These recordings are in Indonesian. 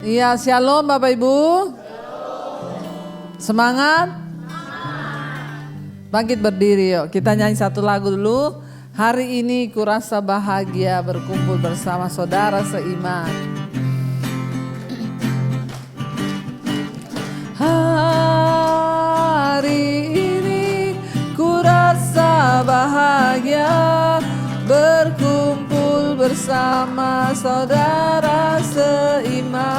Iya, shalom Bapak Ibu. Semangat? Bangkit berdiri yuk. Kita nyanyi satu lagu dulu. Hari ini kurasa bahagia berkumpul bersama saudara seiman. Hari ini kurasa bahagia berkumpul bersama saudara seiman.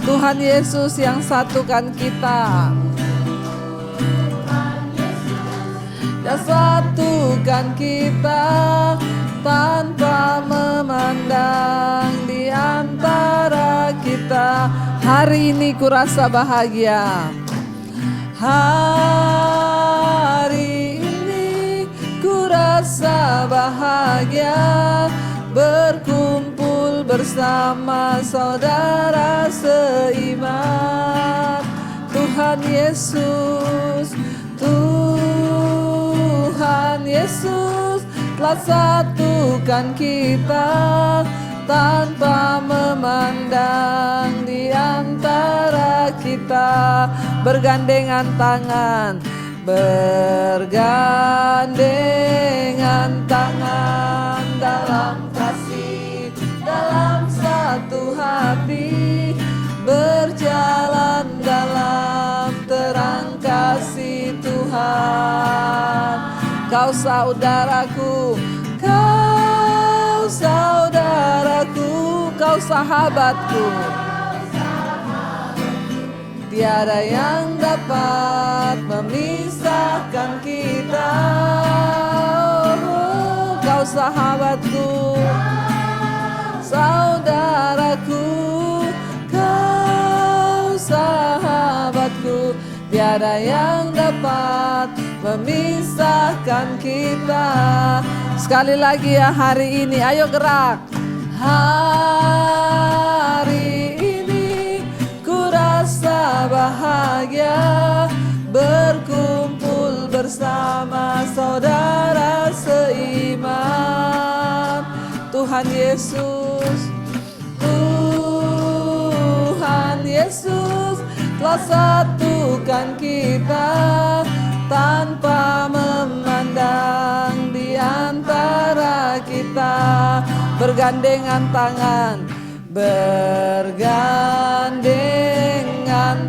Tuhan Yesus yang satukan kita. Dan satukan kita tanpa memandang di antara kita. Hari ini kurasa bahagia. Hari ini kurasa bahagia berkumpul bersama saudara seiman. Tuhan Yesus, Tuhan Yesus telah satukan kita tanpa memandang di antara kita. Bergandengan tangan, bergandengan tangan dalam kasih, dalam satu hati, berjalan dalam terang kasih Tuhan. Kau saudaraku, kau saudaraku, kau sahabatku. Tiada yang dapat memisahkan kita. Oh, kau sahabatku, saudaraku, kau sahabatku. Tiada yang dapat memisahkan kita. Sekali lagi ya, hari ini ayo gerak. Hari ini kurasa bahagia berkumpul bersama saudara seiman. Tuhan Yesus, Tuhan Yesus telah satukan kita tanpa memandang di antara kita. Bergandengan tangan, bergandengan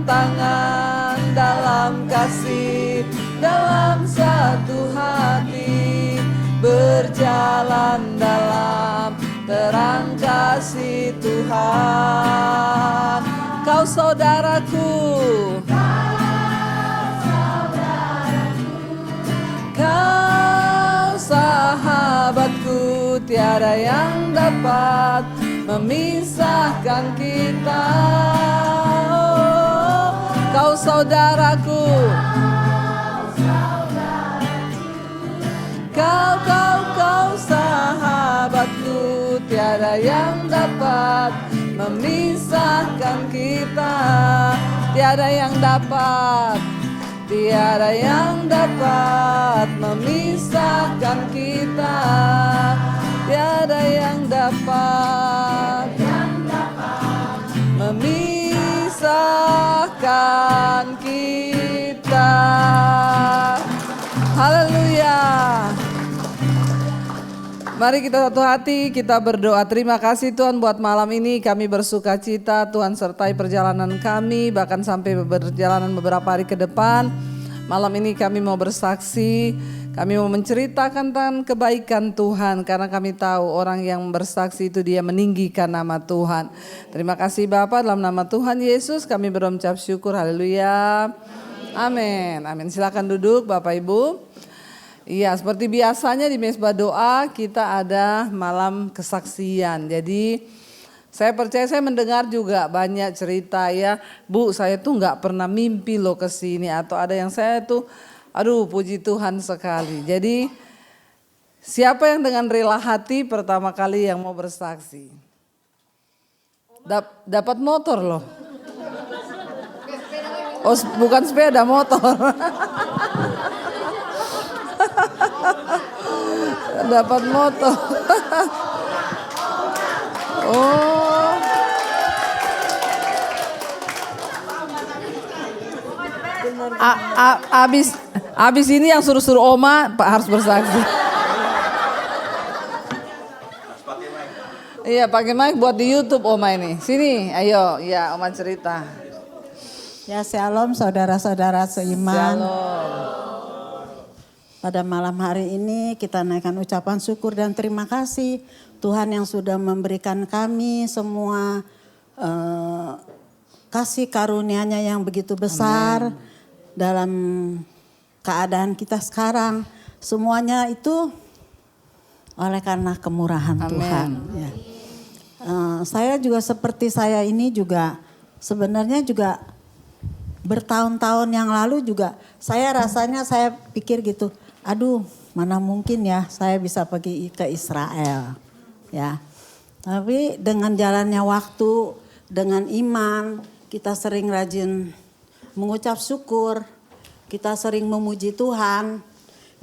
tangan dalam kasih, dalam satu hati, berjalan dalam terang kasih Tuhan. Kau saudaraku, kau sahabatku, tiada yang dapat memisahkan kita. Oh, kau saudaraku, kau sahabatku, tiada yang dapat memisahkan kita. Tiada yang dapat, tiada yang dapat memisahkan kita. Tiada yang dapat memisahkan kita. Haleluya. Mari kita satu hati, kita berdoa. Terima kasih Tuhan buat malam ini, kami bersuka cita, Tuhan sertai perjalanan kami, bahkan sampai perjalanan beberapa hari ke depan. Malam ini kami mau bersaksi, kami mau menceritakan tentang kebaikan Tuhan, karena kami tahu orang yang bersaksi itu dia meninggikan nama Tuhan. Terima kasih Bapa, dalam nama Tuhan Yesus kami berucap syukur, haleluya. Amin, amin. Silakan duduk Bapak Ibu. Iya, seperti biasanya di Mesbah Doa kita ada malam kesaksian. Jadi saya percaya, saya mendengar juga banyak cerita ya. Bu, saya tuh gak pernah mimpi loh ke sini. Atau ada yang saya tuh, aduh puji Tuhan sekali. Jadi siapa yang dengan rela hati pertama kali yang mau bersaksi? Dapat motor loh. Oh bukan sepeda, motor. Dapat motor. Oh. Abis ini yang suruh-suruh Oma harus bersaksi. Iya pakai mic buat di YouTube Oma ini. Sini, ayo, ya Oma cerita. Ya shalom saudara-saudara seiman. Shalom. Pada malam hari ini kita naikkan ucapan syukur dan terima kasih Tuhan yang sudah memberikan kami semua kasih karunia-Nya yang begitu besar. Amen. Dalam keadaan kita sekarang. Semuanya itu oleh karena kemurahan Amen. Tuhan. Ya. Saya juga seperti saya ini juga sebenarnya juga bertahun-tahun yang lalu juga saya rasanya saya pikir gitu. Aduh, mana mungkin ya saya bisa pergi ke Israel, ya. Tapi dengan jalannya waktu, dengan iman, kita sering rajin mengucap syukur, kita sering memuji Tuhan,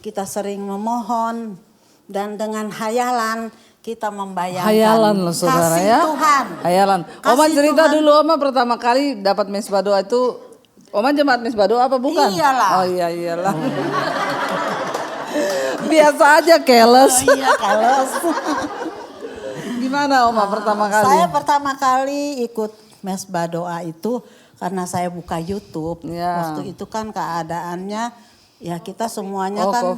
kita sering memohon, dan dengan hayalan kita membayangkan hayalan loh saudara kasih ya. Tuhan. Hayalan. Kasih Oma cerita Tuhan. dulu Oma pertama kali dapat mesbah doa itu. Oma jemaat mesbah doa apa bukan? Iyalah. Oh iyalah. Biasa aja keles. Oh iya keles. Gimana Oma pertama kali? Saya pertama kali ikut mesbah doa itu karena saya buka YouTube. Ya. Waktu itu kan keadaannya ya kita semuanya kan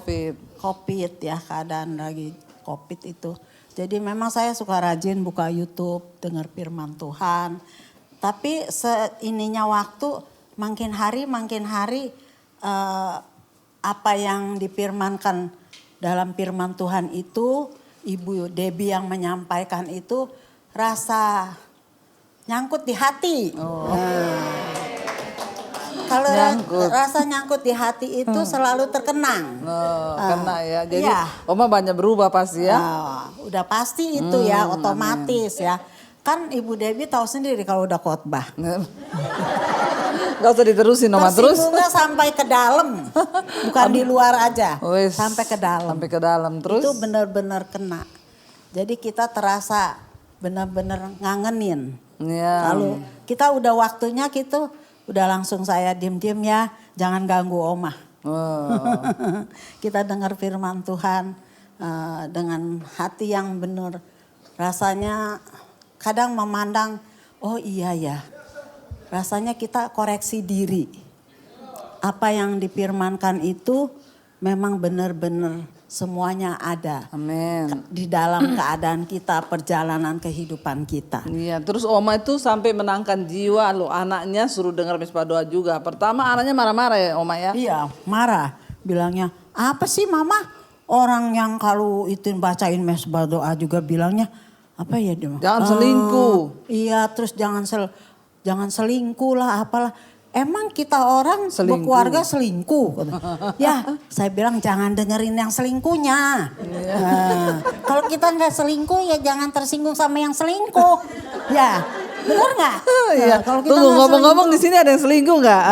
COVID ya, keadaan lagi COVID itu. Jadi memang saya suka rajin buka YouTube, dengar firman Tuhan. Tapi seininya waktu makin hari apa yang difirmankan dalam firman Tuhan itu, Ibu Debbie yang menyampaikan itu rasa nyangkut di hati. Oh. Kalau rasa nyangkut di hati itu selalu terkenang. Kena ya. Jadi ya. Oma banyak berubah pasti ya. Udah pasti itu ya otomatis ya. Kan Ibu Debbie tahu sendiri kalau udah khotbah. Gak usah diterusin Oma terus. Tersinggungnya sampai ke dalam. Bukan di luar aja. Sampai ke dalam. Sampai ke dalam terus. Itu benar-benar kena. Jadi kita terasa benar-benar ngangenin. Ya. Kalau kita udah waktunya gitu. Udah langsung saya diem-diem ya, jangan ganggu Oma. Oh. Kita dengar firman Tuhan dengan hati yang benar. Rasanya kadang memandang, oh iya ya. Rasanya kita koreksi diri. Apa yang difirmankan itu memang benar-benar semuanya ada. Amin. Di dalam keadaan kita, perjalanan kehidupan kita. Iya, terus Oma itu sampai menangkan jiwa lo anaknya suruh dengar mesbah doa juga. Pertama anaknya marah-marah ya Oma ya? Iya, marah. Bilangnya, apa sih Mama? Orang yang kalau itu bacain mesbah doa juga bilangnya, apa ya dia? Jangan selingkuh. Iya, terus jangan selingkuh lah, apalah. Emang kita orang berkeluarga selingkuh? Ya, saya bilang jangan dengerin yang selingkuhnya. Nah, kalau kita nggak selingkuh ya jangan tersinggung sama yang selingkuh. Ya, benar nggak? Iya. Kalau kita tunggu ngomong-ngomong di sini ada yang selingkuh nggak?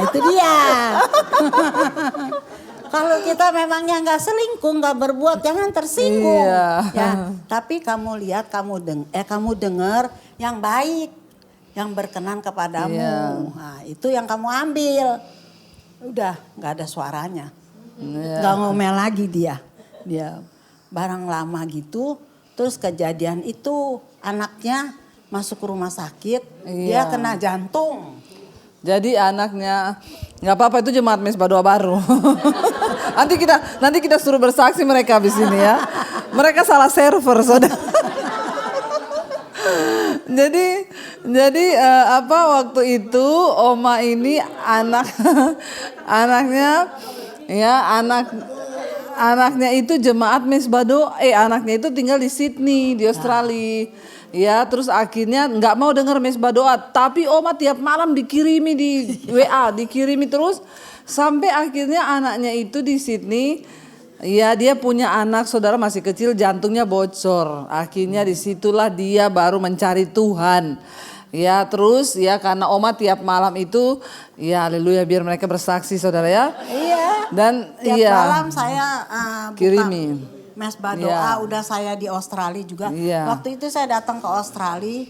Itu dia. Kalau kita memangnya nggak selingkuh, nggak berbuat, jangan tersinggung. Iya. Ya, tapi kamu lihat, kamu dengar yang baik. Yang berkenan kepadamu. Iya. Nah, itu yang kamu ambil. Udah gak ada suaranya. Iya. Gak ngomel lagi dia. Dia barang lama gitu. Terus kejadian itu anaknya masuk ke rumah sakit. Iya. Dia kena jantung. Jadi anaknya gak apa-apa itu jemaat mesbah doa baru. nanti kita suruh bersaksi mereka habis ini ya. Mereka salah server saudara. Jadi waktu itu Oma ini anaknya itu jemaat mesbah doa. Anaknya itu tinggal di Sydney di Australia. Ya terus akhirnya nggak mau dengar mesbah doa. Tapi Oma tiap malam dikirimi di WA, dikirimi terus sampai akhirnya anaknya itu di Sydney. Ya dia punya anak saudara masih kecil jantungnya bocor. Akhirnya disitulah dia baru mencari Tuhan. Ya terus ya karena Oma tiap malam itu ya haleluya biar mereka bersaksi saudara ya. Iya. Dan tiap malam saya kirimi mesbah doa udah saya di Australia juga. Iya. Waktu itu saya datang ke Australia.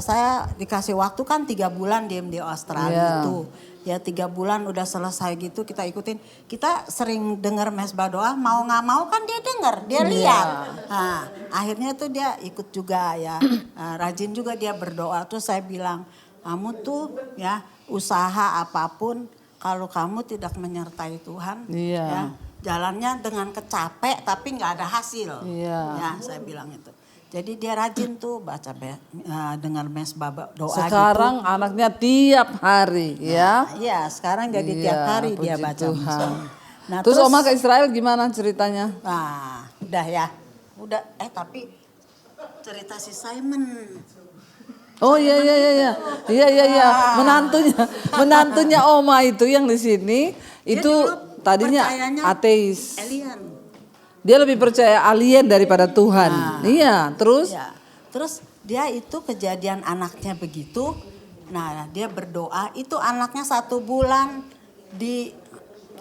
Saya dikasih waktu kan 3 bulan diem di Australia itu. Ya 3 bulan udah selesai gitu kita ikutin. Kita sering dengar mesbah doa, mau gak mau kan dia dengar, dia lihat. Nah, akhirnya tuh dia ikut juga ya. Rajin juga dia berdoa. Terus saya bilang, kamu tuh ya usaha apapun kalau kamu tidak menyertai Tuhan. Ya, jalannya dengan kecapek tapi gak ada hasil. Ya saya bilang itu. Jadi dia rajin tuh baca dengar mesbah doa. Sekarang gitu. Anaknya tiap hari ya. Iya, sekarang jadi tiap hari dia baca Tuhan. Nah, terus Oma ke Israel gimana ceritanya? Nah, udah ya. Udah tapi cerita si Simon. Oh iya. Menantunya Oma itu yang di sini itu tadinya ateis. Alien. Dia lebih percaya alien daripada Tuhan. Iya, terus? Ya. Terus dia itu kejadian anaknya begitu. Nah, dia berdoa. Itu anaknya 1 bulan di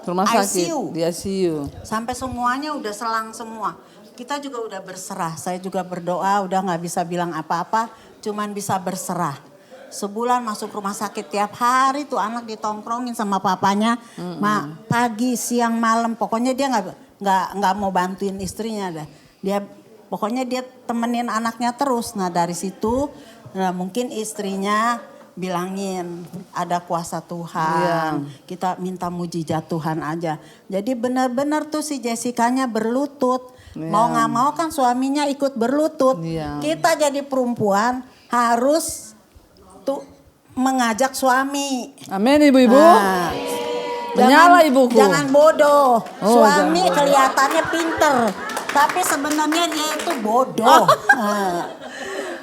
rumah sakit, ICU. Di ICU. Sampai semuanya udah selang semua. Kita juga udah berserah. Saya juga berdoa, udah gak bisa bilang apa-apa. Cuman bisa berserah. Sebulan masuk rumah sakit tiap hari tuh anak ditongkrongin sama papanya. Pagi, siang, malam. Pokoknya dia nggak mau bantuin istrinya dah. Pokoknya dia temenin anaknya terus. Nah dari situ mungkin istrinya bilangin ada kuasa Tuhan. Kita minta mujizat Tuhan aja. Jadi benar-benar tuh si Jessica-nya berlutut. Mau nggak mau kan suaminya ikut berlutut. Kita jadi perempuan harus tuh mengajak suami. Amin ibu-ibu. Menyala ibuku. Jangan bodoh. Suami kelihatannya pinter. Tapi sebenarnya dia itu bodoh.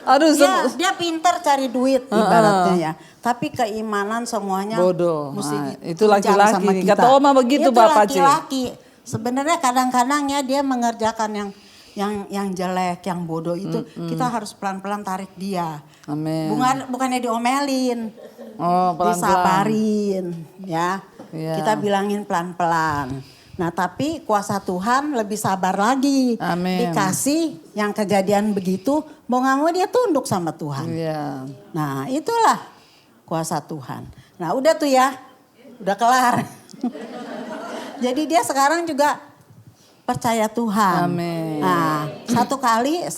Aduh, dia pinter cari duit ibaratnya ya. Tapi keimanan semuanya bodoh. Mesti itu laki-laki. Kata Oma begitu itu Bapak Cik. Laki-laki. Sebenarnya kadang-kadang ya dia mengerjakan yang jelek, yang bodoh itu kita harus pelan-pelan tarik dia. Amin. Bukannya diomelin. Pelan-pelan. Disabarin ya. Kita bilangin pelan-pelan. Nah tapi kuasa Tuhan lebih sabar lagi. Amin. Dikasih yang kejadian begitu, mau gak mau dia tunduk sama Tuhan. Nah itulah kuasa Tuhan. Nah udah tuh ya, udah kelar. Jadi dia sekarang juga percaya Tuhan. Amin. Nah 1 kali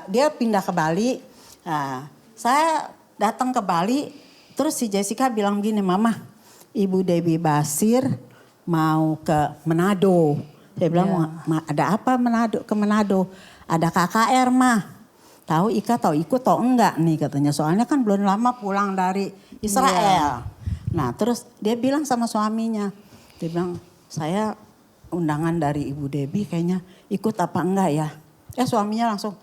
dia pindah ke Bali. Nah, saya datang ke Bali, terus si Jessica bilang gini, Mama. Ibu Debbie Basir mau ke Manado. Saya bilang ada apa ke Manado? Ada KKR mah. Tahu Ika tahu ikut tahu enggak nih katanya. Soalnya kan belum lama pulang dari Israel. Nah terus dia bilang sama suaminya. Dia bilang saya undangan dari Ibu Debbie kayaknya ikut apa enggak ya. Suaminya langsung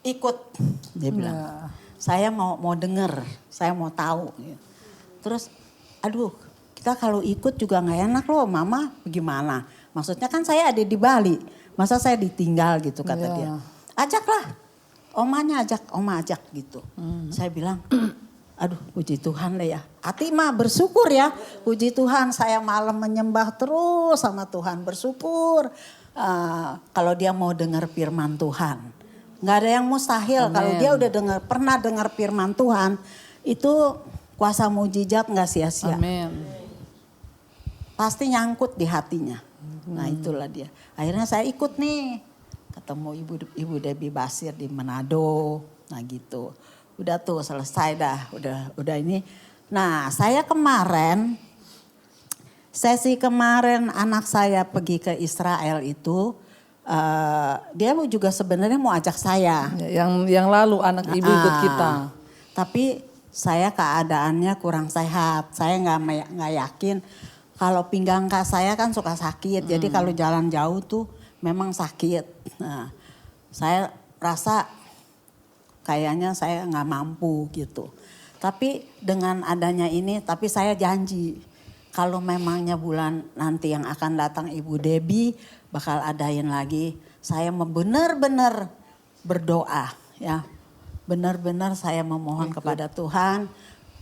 ikut. Dia bilang saya mau denger, saya mau tahu. Terus aduh. Kita kalau ikut juga gak enak loh, Mama gimana? Maksudnya kan saya ada di Bali, masa saya ditinggal gitu kata dia. Ajaklah, Oma ajak gitu. Saya bilang, aduh puji Tuhan deh ya. Hati mah bersyukur ya, puji Tuhan saya malam menyembah terus sama Tuhan. Bersyukur kalau dia mau dengar firman Tuhan. Gak ada yang mustahil. Kalau dia udah pernah dengar firman Tuhan, itu kuasa mujizat gak sia-sia. Amin. Pasti nyangkut di hatinya. Nah itulah dia. Akhirnya saya ikut nih. Ketemu Ibu Debbie Basir di Manado. Nah gitu. Udah tuh selesai dah. Udah ini. Nah saya sesi kemarin anak saya pergi ke Israel itu. Dia juga sebenarnya mau ajak saya. Yang lalu anak ibu ikut kita. Tapi saya keadaannya kurang sehat. Saya nggak yakin. Kalau pinggang saya kan suka sakit, jadi kalau jalan jauh tuh memang sakit. Nah, saya rasa kayaknya saya nggak mampu gitu. Tapi dengan adanya ini, tapi saya janji kalau memangnya bulan nanti yang akan datang Ibu Debbie bakal adain lagi. Saya benar-benar berdoa ya, benar-benar saya memohon kepada Tuhan,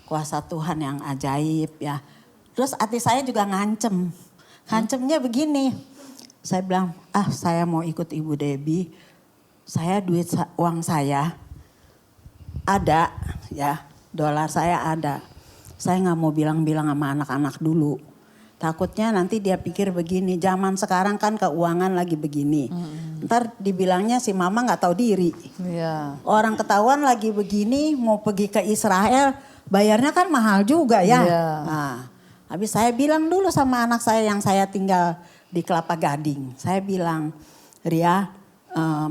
kuasa Tuhan yang ajaib ya. Terus hati saya juga ngancemnya begini. Saya bilang, saya mau ikut Ibu Debbie. Saya uang saya ada ya, dolar saya ada. saya nggak mau bilang-bilang sama anak-anak dulu. Takutnya nanti dia pikir begini, zaman sekarang kan keuangan lagi begini. Ntar dibilangnya si mama nggak tahu diri. Iya. Orang ketahuan lagi begini mau pergi ke Israel, bayarnya kan mahal juga ya. Iya. Nah, habis saya bilang dulu sama anak saya yang saya tinggal di Kelapa Gading. Saya bilang, Ria,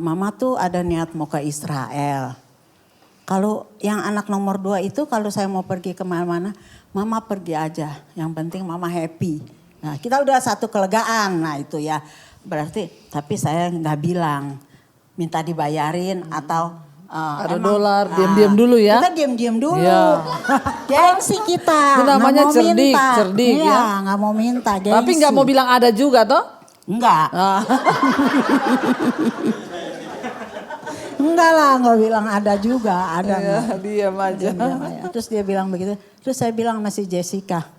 mama tuh ada niat mau ke Israel. Kalau yang anak nomor 2 itu kalau saya mau pergi kemana-mana, mama pergi aja. Yang penting mama happy. Nah kita udah satu kelegaan, nah itu ya. Berarti tapi saya nggak bilang minta dibayarin atau Ada dolar, diam-diam dulu ya. Kita diam-diam dulu. Ya. Gengsi kita. Itu namanya nggak mau cerdik, minta. cerdik Iya, ya. nggak mau minta, gengsi. Tapi nggak mau bilang ada juga toh? Enggak. Ah. Enggak lah, nggak bilang ada juga. Ada Iya, nggak? diam aja. Terus dia bilang begitu. Terus saya bilang sama si Jessica.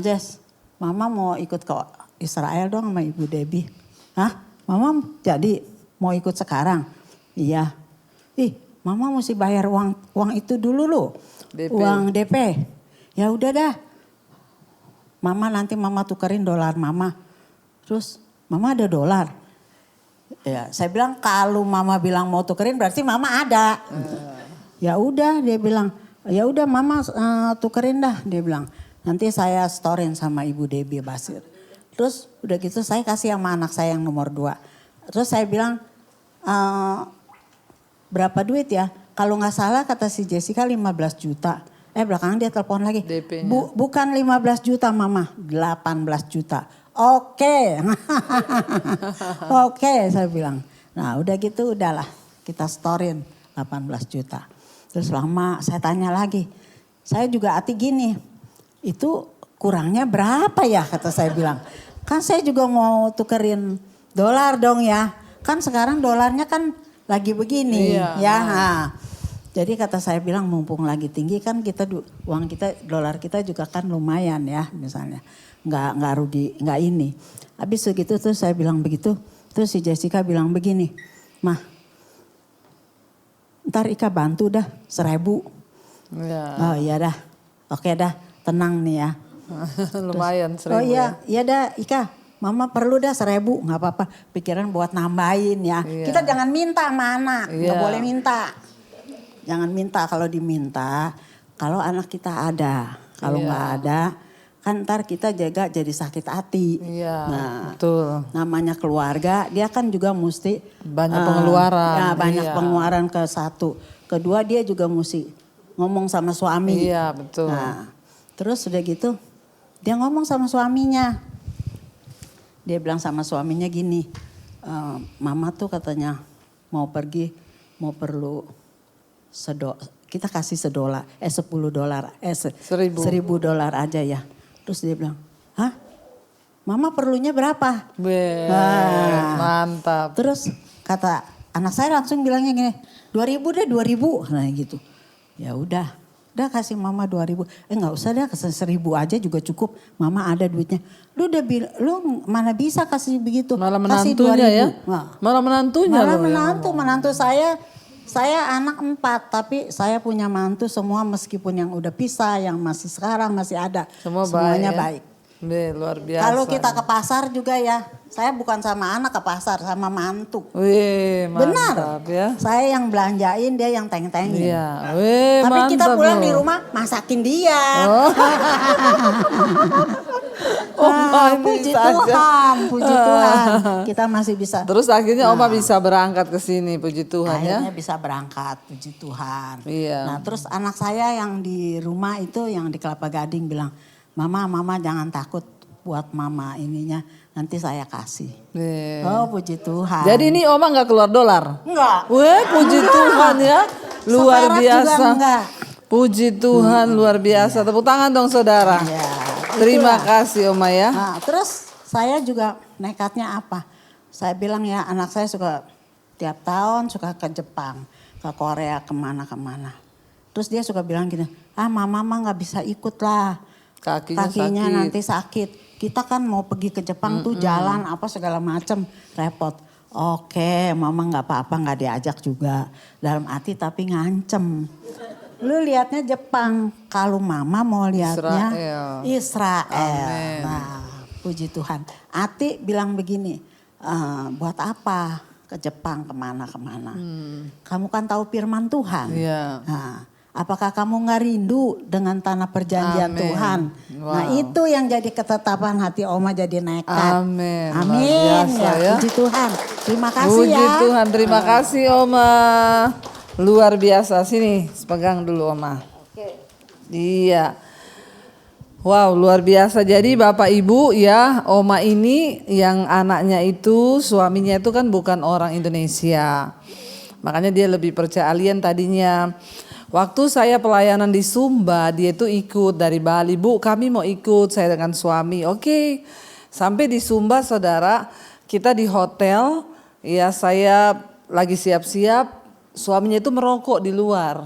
Jess, mama mau ikut ke Israel dong sama Ibu Debbie. Hah? Mama jadi mau ikut sekarang? Iya. Ih, mama mesti bayar uang itu dulu loh. DP. Uang DP. Ya udah dah. Mama nanti mama tukerin dolar mama. Terus mama ada dolar. Ya, saya bilang kalau mama bilang mau tukerin berarti mama ada. Ya udah dia bilang, ya udah mama tukerin dah dia bilang. Nanti saya storein sama Ibu Debbie Basir. Terus udah gitu saya kasih sama anak saya yang nomor 2. Terus saya bilang berapa duit ya? Kalau nggak salah kata si Jessica 15 juta. Belakangan dia telepon lagi. DP-nya. Bukan 15 juta mama, 18 juta. Oke. Oke saya bilang. Nah udah gitu udahlah kita storein 18 juta. Terus lama saya tanya lagi. Saya juga hati gini. Itu kurangnya berapa ya kata saya bilang. Kan saya juga mau tukerin dolar dong ya. Kan sekarang dolarnya kan lagi begini Iya, ya. Nah. Jadi kata saya bilang mumpung lagi tinggi kan kita uang kita dolar kita juga kan lumayan ya misalnya. Nggak rugi, nggak ini. Habis begitu terus saya bilang begitu. Terus si Jessica bilang begini. Mah ntar Ika bantu dah 1.000. Iya. Oh iya dah. Oke dah tenang nih ya. Lumayan 1.000 Oh ya. iya dah Ika. Mama perlu dah 1.000 nggak apa-apa. Pikiran buat nambahin ya. Iya. Kita jangan minta sama anak. Nggak Iya. boleh minta. Jangan minta kalau diminta. Kalau anak kita ada. Kalau Iya. nggak ada. Kan ntar kita jaga jadi sakit hati. Iya, Nah, betul. namanya keluarga dia kan juga mesti. Banyak pengeluaran. Ya banyak Iya. pengeluaran ke satu. Kedua dia juga mesti ngomong sama suami. Iya, betul. Nah, terus udah gitu dia ngomong sama suaminya. Dia bilang sama suaminya gini, mama tuh katanya mau pergi, mau perlu kita kasih $10, $10 aja ya. Terus dia bilang, hah? Mama perlunya berapa? Mantap. Terus kata anak saya langsung bilangnya gini, 2.000 deh 2.000, nah gitu. Ya udah kasih mama 2.000. Nggak usah dah, kasih 1.000 aja juga cukup. Mama ada duitnya. Lu mana bisa kasih begitu? Malah Kasih menantunya 2.000. ya. Nah. Malah menantunya Malah loh. menantu saya anak 4 tapi saya punya mantu semua meskipun yang udah pisah, yang masih sekarang masih ada. Semuanya baik. Luar biasa. Kalau kita ke pasar juga ya, saya bukan sama anak ke pasar, sama mantu. Wih, Benar. mantap ya. Saya yang belanjain, dia yang teng-tengin. Iya, wih, Tapi mantap kita pulang loh. di rumah masakin dia. Puji saja. Tuhan, puji Tuhan. Kita masih bisa. Terus akhirnya Oma bisa berangkat ke sini, puji Tuhan ya. Akhirnya bisa berangkat, puji Tuhan. Iya. Nah terus anak saya yang di rumah itu yang di Kelapa Gading bilang, Mama jangan takut buat mama ininya, nanti saya kasih. Nih. Oh puji Tuhan. Jadi ini Oma nggak keluar dolar? Enggak. Weh, puji Tuhan ya. Luar Seperak biasa. juga enggak. Puji Tuhan luar biasa. Tepuk tangan dong saudara. Ya, Terima itulah. kasih Oma ya. Nah, terus saya juga nekatnya apa? Saya bilang ya anak saya suka tiap tahun suka ke Jepang, ke Korea, kemana-kemana. Terus dia suka bilang gini, mama nggak bisa ikut lah. Kakinya Kakinya sakit. nanti sakit. Kita kan mau pergi ke Jepang tuh jalan apa segala macam repot. Oke, mama nggak apa-apa nggak diajak juga. Dalam hati tapi ngancem. Lu lihatnya Jepang, kalau mama mau lihatnya Israel. Amen. Nah, puji Tuhan. Ati bilang begini, buat apa ke Jepang kemana-kemana? Kamu kan tahu firman Tuhan. Iya. Nah, apakah kamu nggak rindu dengan tanah perjanjian Amen. Tuhan? Wow. Nah itu yang jadi ketetapan hati Oma jadi nekat. Amin. Amin. Biasa, ya. Puji Tuhan. Terima kasih Puji ya. Tuhan, terima kasih Oma. Luar biasa, sini pegang dulu Oma. Oke. Iya. Wow, luar biasa. Jadi Bapak Ibu ya, Oma ini yang anaknya itu, suaminya itu kan bukan orang Indonesia. Makanya dia lebih percaya alien tadinya. Waktu saya pelayanan di Sumba, dia itu ikut dari Bali. Bu, kami mau ikut, saya dengan suami. Oke. Sampai di Sumba saudara, kita di hotel, ya saya lagi siap-siap, suaminya itu merokok di luar.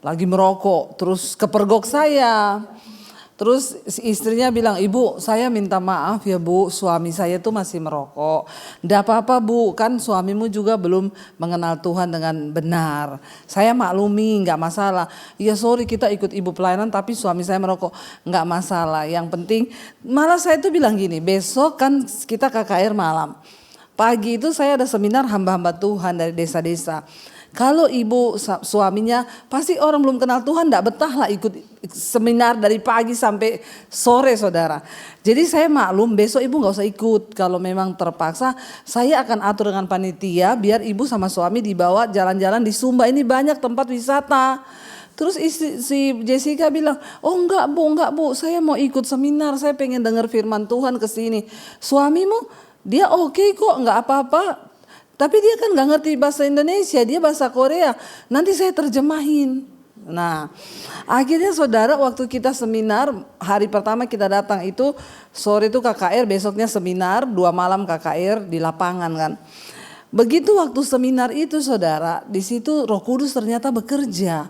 Lagi merokok, terus kepergok saya. Terus istrinya bilang, ibu saya minta maaf ya bu, suami saya tuh masih merokok. Nggak apa-apa bu, kan suamimu juga belum mengenal Tuhan dengan benar. Saya maklumi, nggak masalah. Ya sorry kita ikut ibu pelayanan tapi suami saya merokok, nggak masalah. Yang penting, malah saya tuh bilang gini, besok kan kita KKR malam. Pagi itu saya ada seminar hamba-hamba Tuhan dari desa-desa. Kalau ibu suaminya pasti orang belum kenal Tuhan enggak betah lah ikut seminar dari pagi sampai sore saudara. Jadi saya maklum besok ibu gak usah ikut. Kalau memang terpaksa saya akan atur dengan panitia biar ibu sama suami dibawa jalan-jalan di Sumba. Ini banyak tempat wisata. Terus si Jessica bilang, oh enggak bu, saya mau ikut seminar, saya pengen dengar firman Tuhan kesini. Suamimu dia oke kok, enggak apa-apa. Tapi dia kan gak ngerti bahasa Indonesia, dia bahasa Korea. Nanti saya terjemahin. Nah, akhirnya saudara waktu kita seminar, hari pertama kita datang itu, sore itu KKR, besoknya seminar, 2 malam KKR di lapangan kan. Begitu waktu seminar itu saudara, di situ Roh Kudus ternyata bekerja.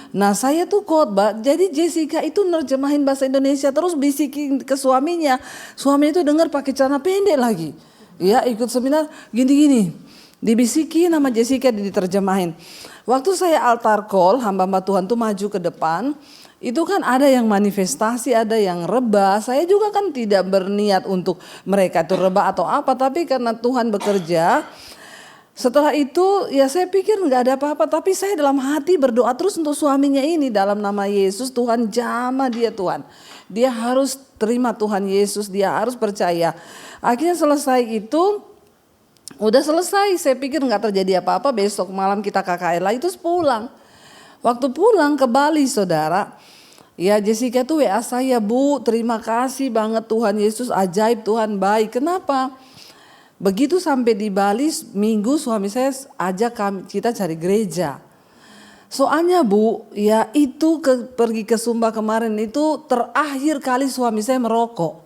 Nah saya tuh khotbah, jadi Jessica itu nerjemahin bahasa Indonesia terus bisikin ke suaminya. Suaminya itu dengar pakai celana pendek lagi. Ya ikut seminar gini-gini. Dibisikin sama Jessica diterjemahin. Waktu saya altar call, hamba-hamba Tuhan tuh maju ke depan. Itu kan ada yang manifestasi, ada yang rebah. Saya juga kan tidak berniat untuk mereka itu rebah atau apa. Tapi karena Tuhan bekerja. Setelah itu ya saya pikir gak ada apa-apa. Tapi saya dalam hati berdoa terus untuk suaminya ini. Dalam nama Yesus Tuhan jamah dia Tuhan. Dia harus terima Tuhan Yesus. Dia harus percaya. Akhirnya selesai itu. Udah selesai, saya pikir gak terjadi apa-apa, besok malam kita KKR lah itu pulang. Waktu pulang ke Bali saudara, ya Jessica tuh WA saya, bu terima kasih banget Tuhan Yesus ajaib, Tuhan baik. Kenapa? Begitu sampai di Bali minggu suami saya ajak kita cari gereja. Soalnya bu, ya itu pergi ke Sumba kemarin itu terakhir kali suami saya merokok.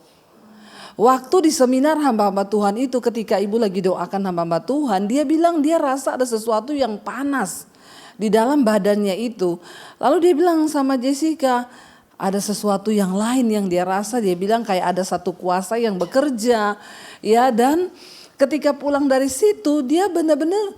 Waktu di seminar hamba-hamba Tuhan itu ketika ibu lagi doakan hamba-hamba Tuhan, dia bilang dia rasa ada sesuatu yang panas di dalam badannya itu. Lalu dia bilang sama Jessica, ada sesuatu yang lain yang dia rasa, dia bilang kayak ada satu kuasa yang bekerja. Ya dan ketika pulang dari situ dia benar-benar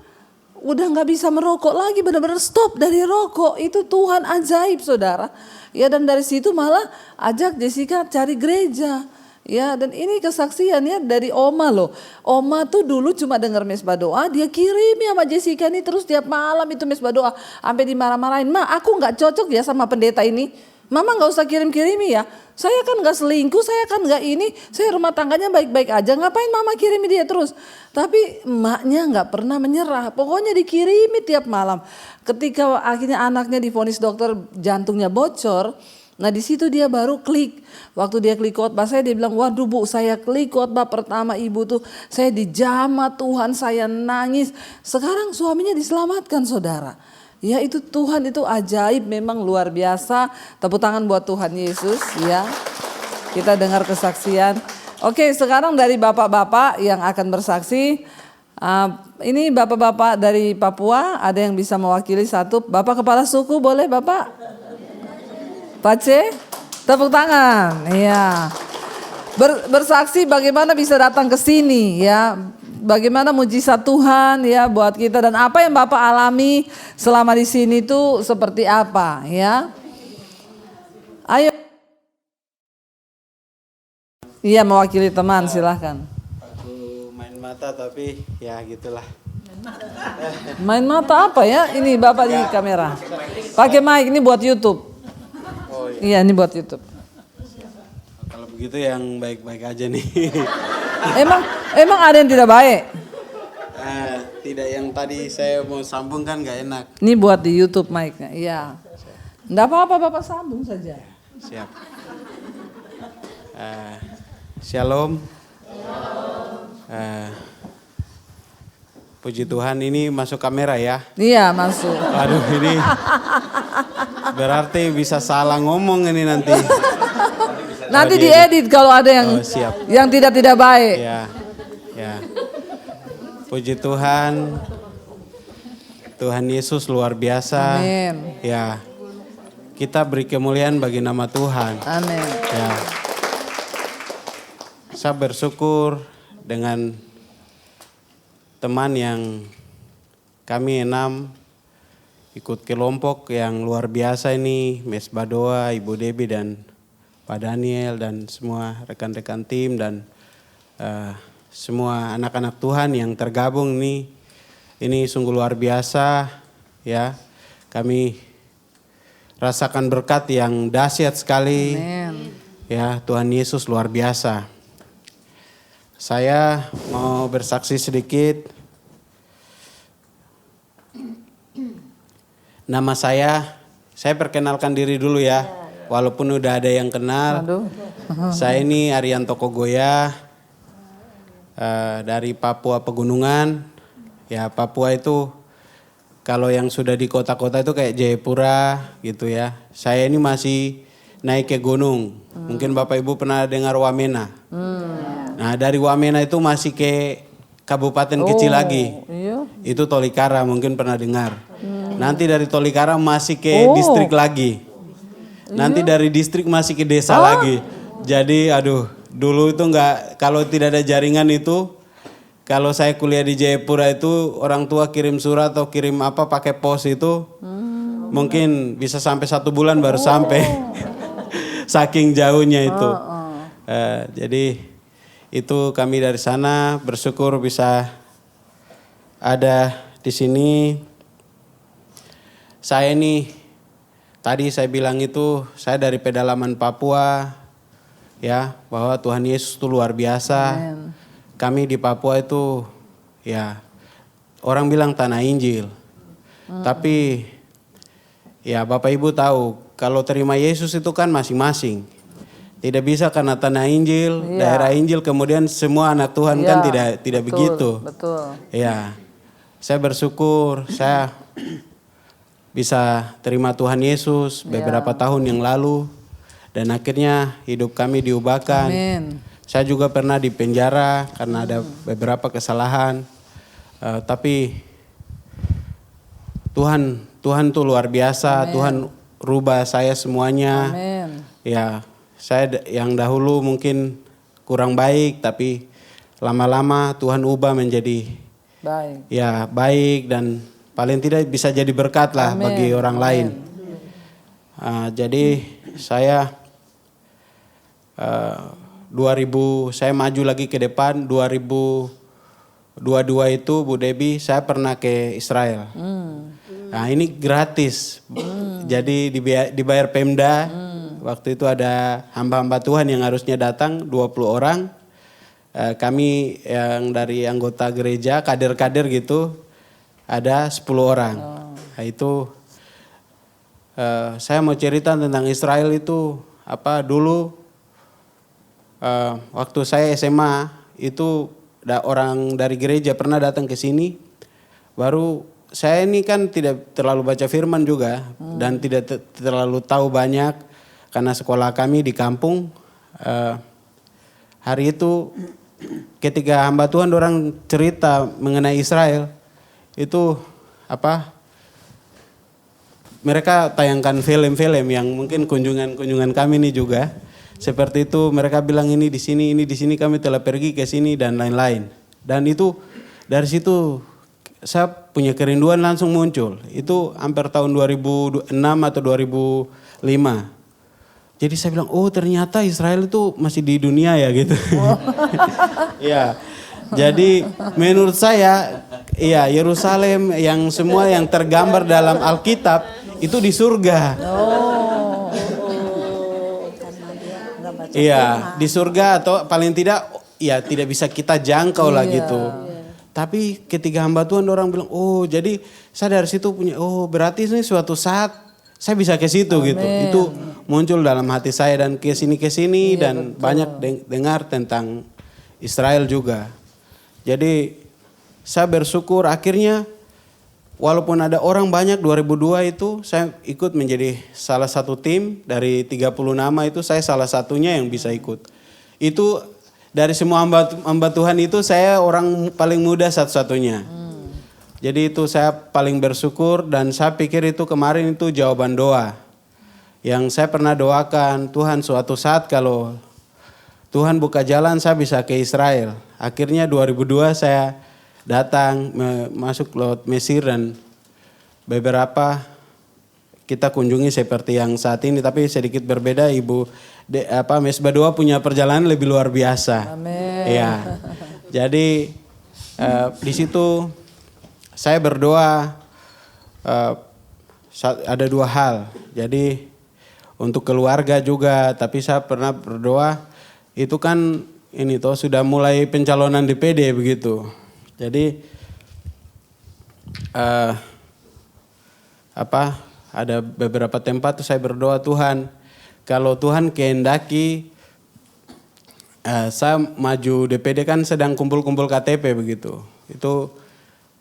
udah gak bisa merokok lagi, benar-benar stop dari rokok. Itu Tuhan ajaib saudara. Ya dan dari situ malah ajak Jessica cari gereja. Ya dan ini kesaksiannya dari Oma loh. Oma tuh dulu cuma dengar mesbah doa, dia kirim ya sama Jessica ini terus tiap malam itu mesbah doa. Sampai dimarah-marahin, ma aku gak cocok ya sama pendeta ini. Mama gak usah kirim-kirimi ya. Saya kan gak selingkuh, saya kan gak ini. Saya rumah tangganya baik-baik aja, ngapain mama kirimi dia terus. Tapi emaknya gak pernah menyerah, pokoknya dikirimi tiap malam. Ketika akhirnya anaknya divonis dokter jantungnya bocor. Nah di situ dia baru klik. Waktu dia klik khotbah saya dia bilang, waduh bu saya klik khotbah pertama ibu tuh saya dijamah Tuhan, saya nangis. Sekarang suaminya diselamatkan saudara. Ya itu Tuhan itu ajaib memang luar biasa. Tepuk tangan buat Tuhan Yesus ya. Kita dengar kesaksian. Oke sekarang dari bapak-bapak yang akan bersaksi. Ini bapak-bapak dari Papua ada yang bisa mewakili satu. Bapak kepala suku boleh bapak? Pace, tepuk tangan. Iya. Bersaksi bagaimana bisa datang ke sini ya. bagaimana mujizat Tuhan ya buat kita dan apa yang Bapak alami selama di sini tuh seperti apa ya. Ayo. Iya, mewakili teman, silahkan. Aku main mata tapi ya gitulah. Main mata apa ya? Ini Bapak di kamera. Pakai mic, ini buat YouTube. Oh iya. Iya, ini buat YouTube. Kalau begitu yang baik-baik aja nih. Emang ada yang tidak baik? Tidak, yang tadi saya mau sambung kan gak enak. Ini buat di YouTube mic-nya. Iya. Enggak apa-apa, Bapak sambung saja. Siap. Shalom. Puji Tuhan, ini masuk kamera ya. Iya, masuk. Aduh, ini berarti bisa salah ngomong ini nanti. Nanti diedit kalau ada yang siap. yang tidak baik. Ya, ya. Puji Tuhan, Tuhan Yesus luar biasa. Amin. Ya, kita beri kemuliaan bagi nama Tuhan. Amin. Ya, saya bersyukur dengan teman yang kami 6 ikut kelompok yang luar biasa ini, Mes Badoa, Ibu Debbie dan Pak Daniel dan semua rekan-rekan tim dan semua anak-anak Tuhan yang tergabung nih. Ini sungguh luar biasa ya. Kami rasakan berkat yang dahsyat sekali. Amin. Ya, Tuhan Yesus luar biasa. Saya mau bersaksi sedikit. Nama saya perkenalkan diri dulu ya. Walaupun udah ada yang kenal. Aduh. Saya ini Arianto Kogoya dari Papua Pegunungan. Ya, Papua itu kalau yang sudah di kota-kota itu kayak Jayapura gitu ya. Saya ini masih naik ke gunung. Mungkin Bapak Ibu pernah dengar Wamena. Nah, dari Wamena itu masih ke kabupaten kecil lagi. Iya. Itu Tolikara, mungkin pernah dengar. Nanti dari Tolikara masih ke distrik lagi. Nanti dari distrik masih ke desa lagi. Jadi aduh, dulu itu kalau tidak ada jaringan itu, kalau saya kuliah di Jayapura itu orang tua kirim surat atau kirim apa pakai pos itu, mungkin bisa sampai 1 bulan baru sampai. Saking jauhnya itu. Jadi itu kami dari sana bersyukur bisa ada di sini. Saya ini tadi saya bilang itu saya dari pedalaman Papua ya, bahwa Tuhan Yesus itu luar biasa. Amen. Kami di Papua itu ya orang bilang tanah Injil. Tapi ya Bapak Ibu tahu kalau terima Yesus itu kan masing-masing. Tidak bisa karena tanah Injil, daerah Injil kemudian semua anak Tuhan kan tidak betul, begitu. Betul. Ya, saya bersyukur saya bisa terima Tuhan Yesus beberapa tahun yang lalu dan akhirnya hidup kami diubahkan. Amin. Saya juga pernah di penjara karena ada beberapa kesalahan, tapi Tuhan tuh luar biasa. Amen. Tuhan rubah saya semuanya. Amin. Ya. Saya yang dahulu mungkin kurang baik, tapi lama-lama Tuhan ubah menjadi baik. Ya, baik dan paling tidak bisa jadi berkat lah bagi orang lain. Jadi saya 2000 saya maju lagi ke depan 2022 itu Bu Debbie saya pernah ke Israel. Nah ini gratis, jadi dibayar Pemda. Waktu itu ada hamba-hamba Tuhan yang harusnya datang 20 orang. Kami yang dari anggota gereja, kader-kader gitu, ada 10 orang. Nah, itu saya mau cerita tentang Israel itu dulu waktu saya SMA itu orang dari gereja pernah datang ke sini. Baru saya ini kan tidak terlalu baca firman juga dan tidak terlalu tahu banyak. Karena sekolah kami di kampung, hari itu ketika hamba Tuhan orang cerita mengenai Israel, itu mereka tayangkan film-film yang mungkin kunjungan kami ini juga. Seperti itu mereka bilang ini di sini kami telah pergi ke sini dan lain-lain. Dan itu dari situ saya punya kerinduan langsung muncul. Itu hampir tahun 2006 atau 2005. Jadi saya bilang, oh ternyata Israel itu masih di dunia ya gitu. Iya. Jadi menurut saya, iya Yerusalem yang semua yang tergambar dalam Alkitab itu di surga. Iya, di surga atau paling tidak ya tidak bisa kita jangkau lah gitu. Tapi ketika hamba Tuhan orang bilang, oh jadi saya dari situ punya, oh berarti ini suatu saat saya bisa ke situ gitu. Itu muncul dalam hati saya dan ke sini dan banyak dengar tentang Israel juga. Jadi saya bersyukur akhirnya walaupun ada orang banyak 2002 itu saya ikut menjadi salah satu tim dari 30 nama itu saya salah satunya yang bisa ikut. Itu dari semua hamba Tuhan itu saya orang paling muda satu-satunya. Jadi itu saya paling bersyukur dan saya pikir itu kemarin itu jawaban doa. Yang saya pernah doakan, Tuhan suatu saat kalau Tuhan buka jalan saya bisa ke Israel. Akhirnya 2002 saya datang masuk lewat Mesir dan beberapa kita kunjungi seperti yang saat ini tapi sedikit berbeda. Ibu Mesbah Doa punya perjalanan lebih luar biasa. Amin. Iya. Jadi di situ saya berdoa ada dua hal. Jadi untuk keluarga juga, tapi saya pernah berdoa itu kan ini toh sudah mulai pencalonan DPD begitu. Jadi ada beberapa tempat tuh saya berdoa Tuhan, kalau Tuhan kehendaki saya maju DPD kan sedang kumpul-kumpul KTP begitu. Itu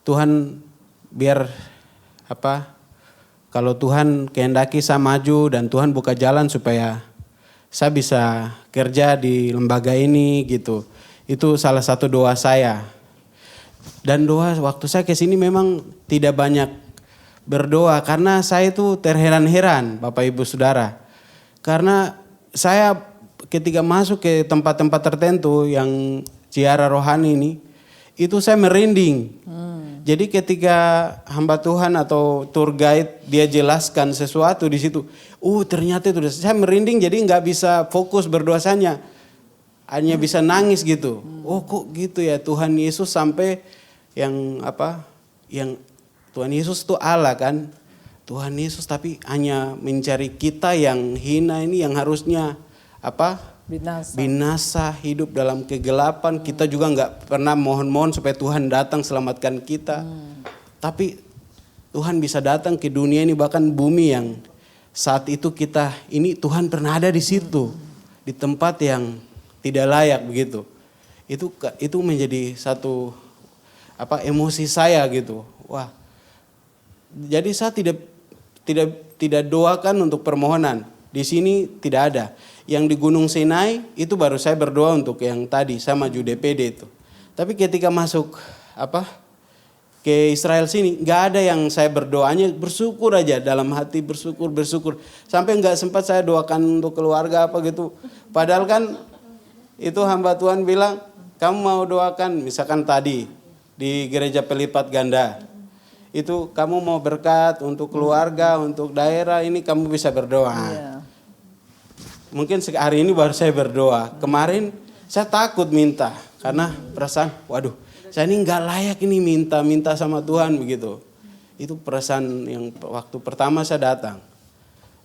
Tuhan biar kalau Tuhan kehendaki saya maju dan Tuhan buka jalan supaya saya bisa kerja di lembaga ini gitu. Itu salah satu doa saya. Dan doa waktu saya ke sini memang tidak banyak berdoa karena saya itu terheran-heran Bapak Ibu Saudara. Karena saya ketika masuk ke tempat-tempat tertentu yang ziarah rohani ini, itu saya merinding. Jadi ketika hamba Tuhan atau tour guide dia jelaskan sesuatu di situ, ternyata itu saya merinding jadi nggak bisa fokus berdoanya, hanya bisa nangis gitu. Oh kok gitu ya Tuhan Yesus sampai yang Tuhan Yesus itu Allah kan, Tuhan Yesus tapi hanya mencari kita yang hina ini yang harusnya binasa hidup dalam kegelapan. Kita juga nggak pernah mohon-mohon supaya Tuhan datang selamatkan kita. Tapi Tuhan bisa datang ke dunia ini bahkan bumi yang saat itu kita ini Tuhan pernah ada di situ di tempat yang tidak layak begitu. Itu menjadi satu emosi saya gitu. Wah. Jadi saya tidak doakan untuk permohonan. Di sini tidak ada. Yang di Gunung Sinai itu baru saya berdoa untuk yang tadi saya maju DPD itu. Tapi ketika masuk ke Israel sini nggak ada yang saya berdoanya bersyukur aja dalam hati bersyukur sampai nggak sempat saya doakan untuk keluarga gitu. Padahal kan itu hamba Tuhan bilang kamu mau doakan misalkan tadi di gereja Pelipat Ganda itu kamu mau berkat untuk keluarga untuk daerah ini kamu bisa berdoa. Mungkin hari ini baru saya berdoa. Kemarin saya takut minta karena perasaan, waduh, saya ini nggak layak ini minta sama Tuhan begitu. Itu perasaan yang waktu pertama saya datang.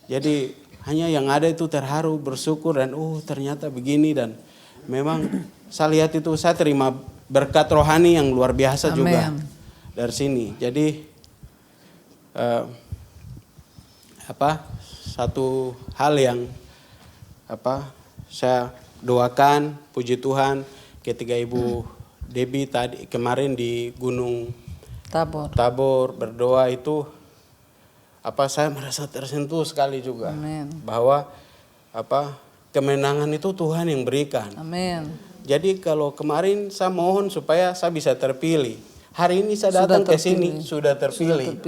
Jadi hanya yang ada itu terharu, bersyukur dan ternyata begini dan memang saya lihat itu saya terima berkat rohani yang luar biasa. Amen. Juga dari sini. Jadi satu hal yang saya doakan puji Tuhan ketika Ibu Debbie tadi kemarin di Gunung Tabor berdoa itu saya merasa tersentuh sekali juga. Amen. Bahwa kemenangan itu Tuhan yang berikan. Amin. Jadi kalau kemarin saya mohon supaya saya bisa terpilih. Hari ini saya datang ke sini sudah terpilih.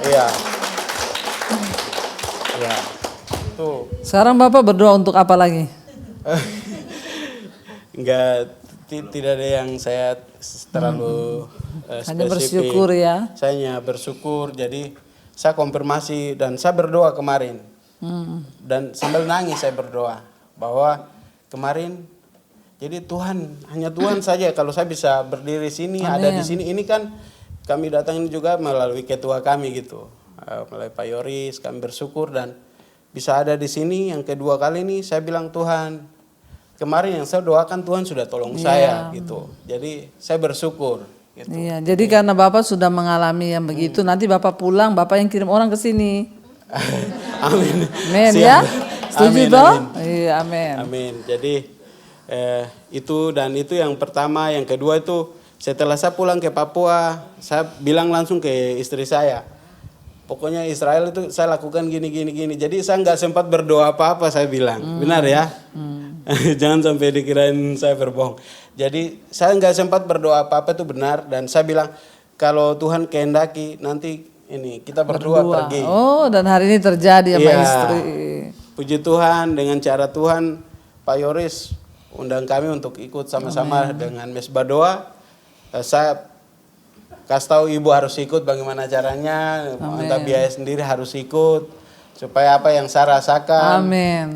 Iya. Ya. Tuh. Sekarang Bapak berdoa untuk apa lagi? Enggak tidak ada yang saya terlalu Hanya spesifik. bersyukur ya. Saya hanya bersyukur, jadi saya konfirmasi dan saya berdoa kemarin. Dan sambil nangis saya berdoa bahwa kemarin jadi Tuhan, hanya Tuhan saja kalau saya bisa berdiri sini, ada di sini. Ini kan kami datang ini juga melalui ketua kami gitu. Melalui Pak Yoris, kami bersyukur dan bisa ada di sini. Yang kedua kali ini saya bilang Tuhan, kemarin yang saya doakan Tuhan sudah tolong saya gitu. Jadi saya bersyukur gitu. Iya, jadi karena Bapak sudah mengalami yang begitu, nanti Bapak pulang, Bapak yang kirim orang ke sini. Amin. Amin Siap. ya? Setuju Amin, toh? amin. Iya, amin. Amin. Jadi itu dan itu yang pertama, yang kedua itu setelah saya pulang ke Papua, saya bilang langsung ke istri saya, pokoknya Israel itu saya lakukan gini. Jadi saya nggak sempat berdoa apa-apa, saya bilang, benar ya? Jangan sampai dikirain saya berbohong. Jadi saya nggak sempat berdoa apa-apa, itu benar, dan saya bilang kalau Tuhan kehendaki nanti ini kita berdua pergi. Oh, dan hari ini terjadi sama istri. Puji Tuhan, dengan cara Tuhan, Pak Yoris undang kami untuk ikut sama-sama dengan mesbah doa. Saya kasih tahu ibu harus ikut bagaimana caranya, entah biaya sendiri harus ikut supaya apa yang saya rasakan,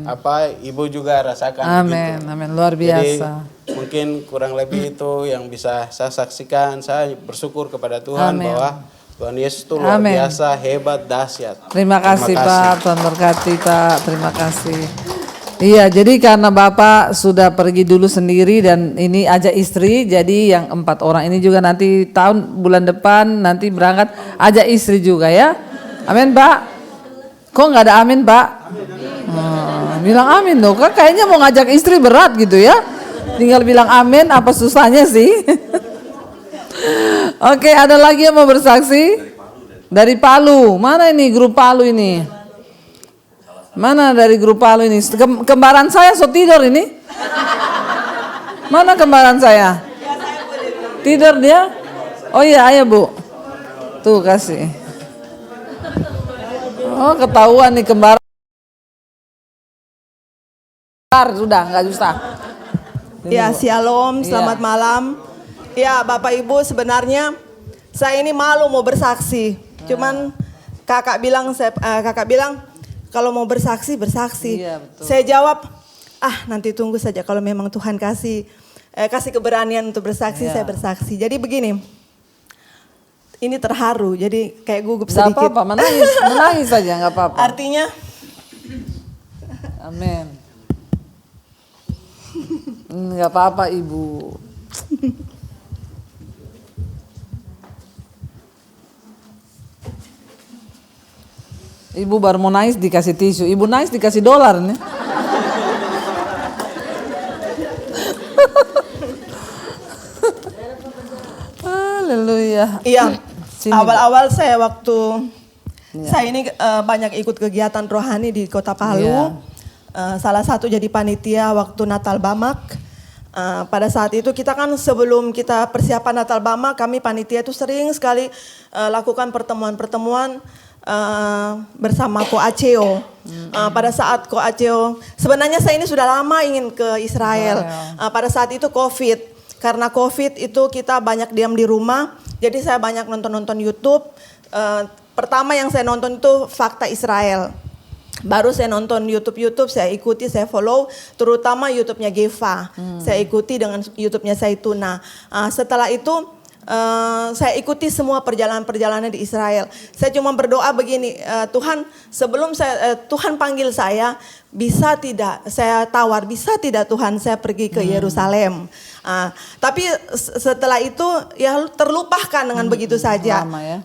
apa ibu juga rasakan. Amin, gitu. amin, luar biasa. Jadi mungkin kurang lebih itu yang bisa saya saksikan. Saya bersyukur kepada Tuhan bahwa Tuhan Yesus itu luar biasa, hebat, dahsyat. Terima kasih Pak, Tuhan berkati Pak, terima kasih. Iya, jadi karena Bapak sudah pergi dulu sendiri dan ini ajak istri, jadi yang 4 orang ini juga nanti bulan depan nanti berangkat, ajak istri juga ya. Amin Pak. Kok nggak ada amin Pak? Bilang amin dong, kan kayaknya mau ngajak istri berat gitu ya. Tinggal bilang amin, apa susahnya sih? Oke, ada lagi yang mau bersaksi? Dari Palu, mana ini grup Palu ini? Mana dari grup Palu ini? Kembaran saya so tidur ini. Mana kembaran saya? Tidur dia? Oh iya, ayo Bu. Tuh kasih. Oh ketahuan nih kembaran. Sudah, nggak susah. Ya, shalom, selamat malam. Ya, Bapak Ibu, sebenarnya saya ini malu mau bersaksi. Cuman kakak bilang kalau mau bersaksi. Iya, betul. Saya jawab, nanti tunggu saja kalau memang Tuhan kasih keberanian untuk bersaksi, saya bersaksi. Jadi begini, ini terharu, jadi kayak gugup sedikit. Gak apa-apa, menangis saja, nggak apa-apa. Artinya, amin. Nggak apa-apa Ibu. Ibu baru mau nangis dikasih tisu, Ibu nangis dikasih dolar nih. Haleluya. iya, awal-awal saya waktu saya ini banyak ikut kegiatan rohani di Kota Palu. Salah satu jadi panitia waktu Natal Bamak. Pada saat itu kita kan sebelum kita persiapan Natal Bamak, kami panitia itu sering sekali lakukan pertemuan-pertemuan bersama Ko Aceo. Pada saat Ko Aceo, sebenarnya saya ini sudah lama ingin ke Israel. Pada saat itu COVID. Karena COVID itu kita banyak diam di rumah, jadi saya banyak nonton YouTube. Pertama yang saya nonton itu Fakta Israel. Baru saya nonton YouTube, saya ikuti, saya follow, terutama YouTube-nya Geva. Saya ikuti dengan YouTube-nya Saituna. Setelah itu saya ikuti semua perjalanan-perjalanan di Israel. Saya cuma berdoa begini, Tuhan, sebelum Tuhan panggil saya, bisa tidak saya tawar, bisa tidak Tuhan saya pergi ke Yerusalem. Tapi setelah itu ya terlupakan dengan begitu saja. Lama ya.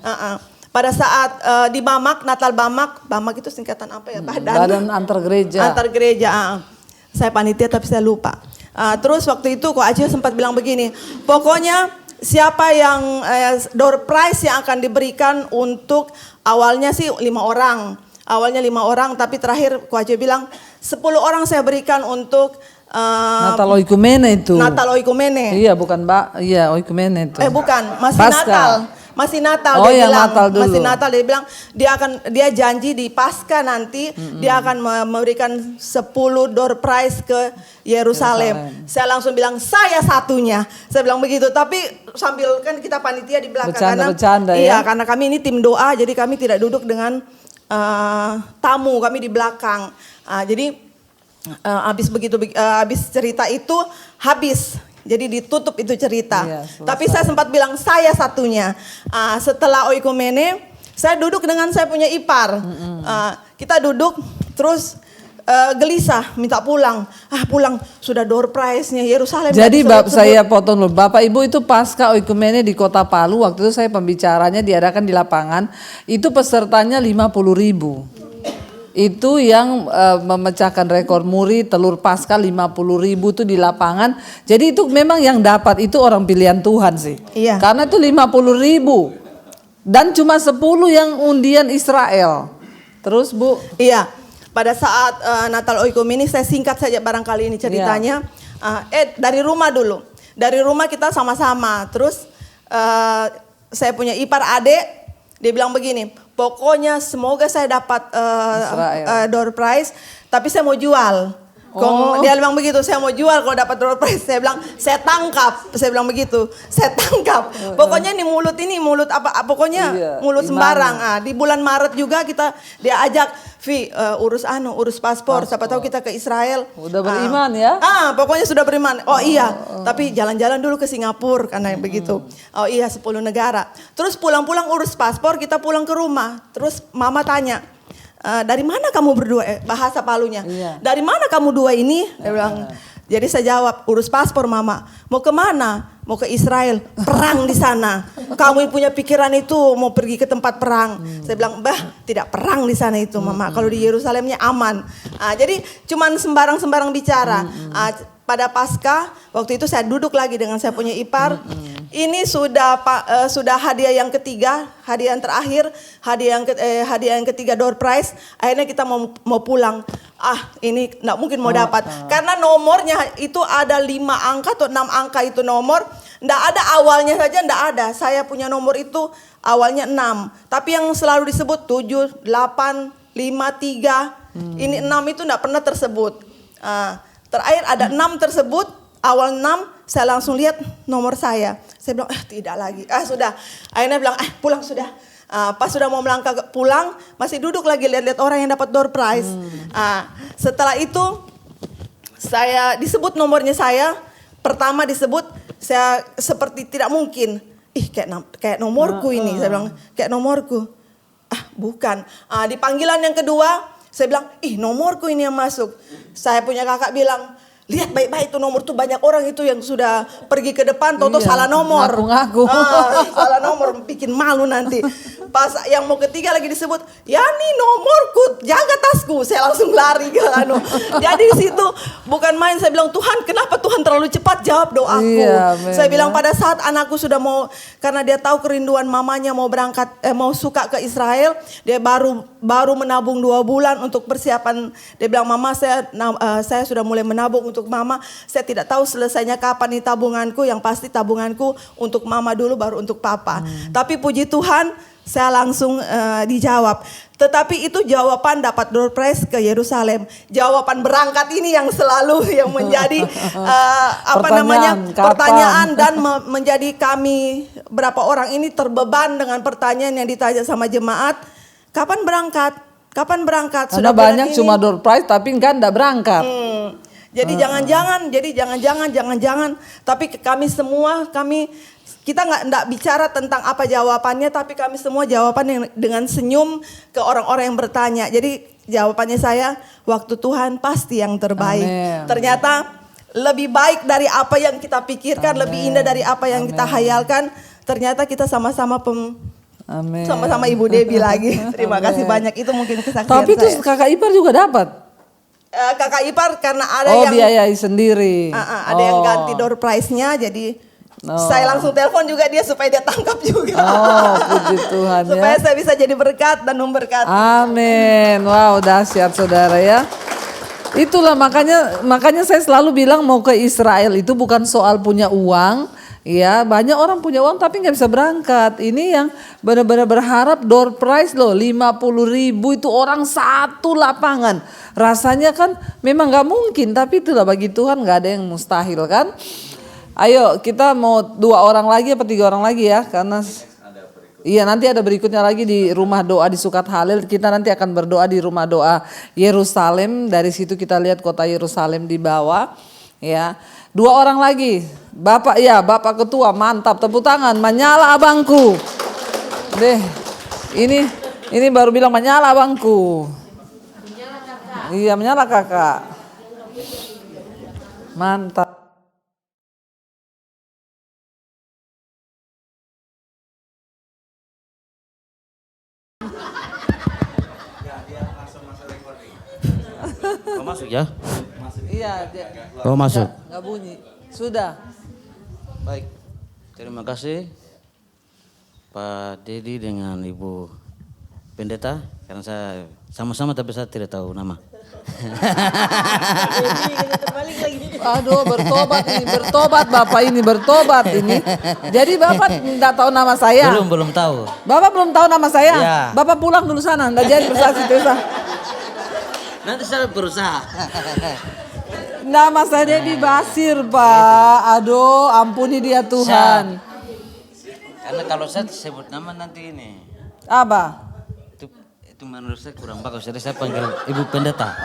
Pada saat di Bamak, Natal Bamak itu singkatan apa ya? Badan antar gereja. Antar gereja. Saya panitia tapi saya lupa. Terus waktu itu Ko Aceh sempat bilang begini, pokoknya siapa yang door prize yang akan diberikan untuk awalnya sih 5 orang. Awalnya 5 orang tapi terakhir Ko Aceh bilang 10 orang saya berikan untuk Natal Oikumene itu. Natal Oikumene. Iya bukan Mbak, iya Oikumene itu. Bukan, masih Pasca. Natal. masih Natal Oh, dia yang bilang, Natal dulu. masih Natal dia bilang dia janji di Paskah nanti dia akan memberikan 10 door prize ke Yerusalem. Saya langsung bilang saya satunya. Saya bilang begitu, tapi sambil kan kita panitia di belakang Bercanda-bercanda iya, ya. karena kami ini tim doa jadi kami tidak duduk dengan tamu, kami di belakang. Jadi habis cerita itu habis. Jadi ditutup itu cerita. Iya, tapi saya sempat bilang saya satunya. Setelah oikumene, saya duduk dengan saya punya ipar. Kita duduk terus gelisah minta pulang. Pulang sudah door prize-nya Yerusalem. Jadi saya potong dulu. Bapak Ibu itu pasca oikumene di Kota Palu, waktu itu saya pembicaranya diadakan di lapangan, itu pesertanya 50.000. Itu yang memecahkan rekor muri telur pasca 50.000 itu di lapangan. Jadi itu memang yang dapat itu orang pilihan Tuhan sih. Iya. Karena itu 50.000 dan cuma 10 yang undian Israel. Terus Bu? Iya. Pada saat Natal oikumene saya singkat saja barangkali ini ceritanya. Dari rumah dulu. Dari rumah kita sama-sama. Terus saya punya ipar adik, dia bilang begini, pokoknya semoga saya dapat door prize, tapi saya mau jual. Dia bilang begitu, saya mau jual kalau dapat door prize. Saya bilang, saya tangkap. Saya bilang begitu, saya tangkap. Pokoknya ini mulut apa? Pokoknya mulut sembarang. Di bulan Maret juga dia ajak, urus paspor. Siapa tahu kita ke Israel. Udah beriman ya? Pokoknya sudah beriman. Oh iya, tapi jalan-jalan dulu ke Singapura karena begitu. Oh iya, 10 negara. Terus pulang-pulang urus paspor, kita pulang ke rumah. Terus mama tanya, dari mana kamu berdua, bahasa Palunya, dari mana kamu dua ini? Dia bilang, jadi saya jawab, urus paspor mama. Mau kemana? Mau ke Israel, perang di sana. Kamu punya pikiran itu mau pergi ke tempat perang. Saya bilang, tidak perang di sana itu mama. Kalau di Yerusalemnya aman. Jadi cuman sembarang-sembarang bicara. Pada Paskah, waktu itu saya duduk lagi dengan saya punya ipar. Ini sudah hadiah yang ketiga, hadiah yang terakhir, hadiah yang ketiga door prize. Akhirnya kita mau pulang. Ini enggak mungkin mau dapat. Karena nomornya itu ada 5 angka atau 6 angka itu nomor. Enggak ada awalnya saja, enggak ada. Saya punya nomor itu awalnya 6. Tapi yang selalu disebut 7, 8, 5, 3. Ini 6 itu enggak pernah tersebut. Terakhir ada 6 tersebut, awal 6 saya langsung lihat nomor saya. Saya bilang, tidak lagi. Sudah. Akhirnya bilang, pulang sudah. Pas sudah mau melangkah pulang, masih duduk lagi lihat-lihat orang yang dapat door prize. Setelah itu, saya disebut nomornya saya. Pertama disebut, saya seperti tidak mungkin. Kayak nomorku ini. Saya bilang, kayak nomorku. Bukan. Di panggilan yang kedua, saya bilang, nomorku ini yang masuk. Saya punya kakak bilang, lihat baik-baik itu nomor tuh banyak orang itu yang sudah pergi ke depan, toto salah nomor. Ngaku-ngaku. Salah nomor, bikin malu nanti. Pas yang mau ketiga lagi disebut, ya nih nomorku, jaga tasku. Saya langsung lari ke Jadi di situ bukan main, saya bilang, Tuhan kenapa Tuhan terlalu cepat jawab doaku. Saya bilang pada saat anakku sudah mau, karena dia tahu kerinduan mamanya mau berangkat, mau suka ke Israel, dia baru menabung 2 bulan untuk persiapan. Dia bilang, mama saya sudah mulai menabung untuk mama. Saya tidak tahu selesainya kapan nih tabunganku. Yang pasti tabunganku untuk mama dulu baru untuk papa. Tapi puji Tuhan saya langsung dijawab. Tetapi itu jawaban dapat door prize ke Yerusalem. Jawaban berangkat ini yang selalu yang menjadi pertanyaan dan menjadi kami berapa orang ini terbeban dengan pertanyaan yang ditanya sama jemaat. Kapan berangkat? Kapan berangkat? Karena banyak cuma door prize tapi enggak berangkat. Jadi jangan-jangan. Tapi kami semua, kita nggak bicara tentang apa jawabannya, tapi kami semua jawaban dengan senyum ke orang-orang yang bertanya. Jadi jawabannya saya, waktu Tuhan pasti yang terbaik. Amen. Ternyata lebih baik dari apa yang kita pikirkan, lebih indah dari apa yang kita hayalkan. Ternyata kita sama-sama sama-sama Ibu Debbie lagi. Terima kasih banyak, itu mungkin kesaksian Tapi saya. terus kakak ipar juga dapat? Kakak ipar karena ada yang biayai sendiri. Ada yang ganti door prize-nya, jadi saya langsung telepon juga dia supaya dia tangkap juga. Puji Tuhan ya. Supaya saya bisa jadi berkat dan memberkati. Amin. Wow, dahsyat saudara ya. Itulah makanya saya selalu bilang mau ke Israel itu bukan soal punya uang. Ya banyak orang punya uang tapi nggak bisa berangkat. Ini yang benar-benar berharap door prize loh 50.000 itu orang satu lapangan. Rasanya kan memang nggak mungkin tapi itulah bagi Tuhan nggak ada yang mustahil kan. Ayo kita mau 2 orang lagi apa 3 orang lagi ya karena iya nanti ada berikutnya lagi di rumah doa di Sukat Halil. Kita nanti akan berdoa di rumah doa Yerusalem. Dari situ kita lihat kota Yerusalem di bawah. Ya, 2 orang lagi. Bapak ya, Bapak Ketua mantap, tepuk tangan. Menyala abangku. Deh, ini baru bilang menyala abangku. Iya menyala kakak. Mantap. Kau masuk ya? Iya. Kau masuk. Nggak bunyi. Sudah. Baik. Terima kasih Pak Dedi dengan Ibu Pendeta karena saya sama-sama tapi saya tidak tahu nama. Aduh bertobat Bapak ini bertobat ini. Jadi Bapak tidak tahu nama saya. Belum tahu. Bapak belum tahu nama saya. Ya. Bapak pulang dulu sana, nggak jadi bersaksi terus. Nanti saya berusaha. Nama saya Dedi Basir Pak. Aduh ampuni dia Tuhan. Karena kalau saya sebut nama nanti ini Apa? itu menurut saya kurang bagus. Jadi saya panggil Ibu Pendeta.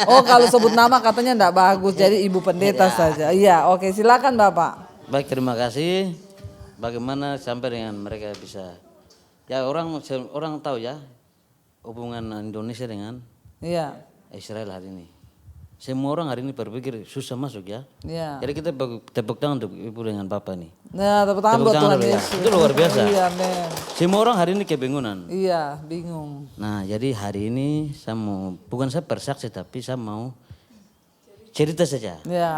Oh kalau sebut nama katanya enggak bagus. Jadi Ibu Pendeta saja. Iya oke silakan Bapak. Baik terima kasih. Bagaimana sampai dengan mereka bisa. Ya orang tahu ya hubungan Indonesia dengan Iya. Israel hari ini. Semua orang hari ini berpikir susah masuk ya. Iya. Jadi kita tepuk tangan untuk Ibu dengan Bapak nih. Nah tepuk tangan buat Tuhan dulu ya. Yesus. Itu luar biasa. Iya men. Semua orang hari ini kebingungan. Iya bingung. Nah jadi hari ini saya mau, bukan saya bersaksi tapi saya mau cerita saja. Iya.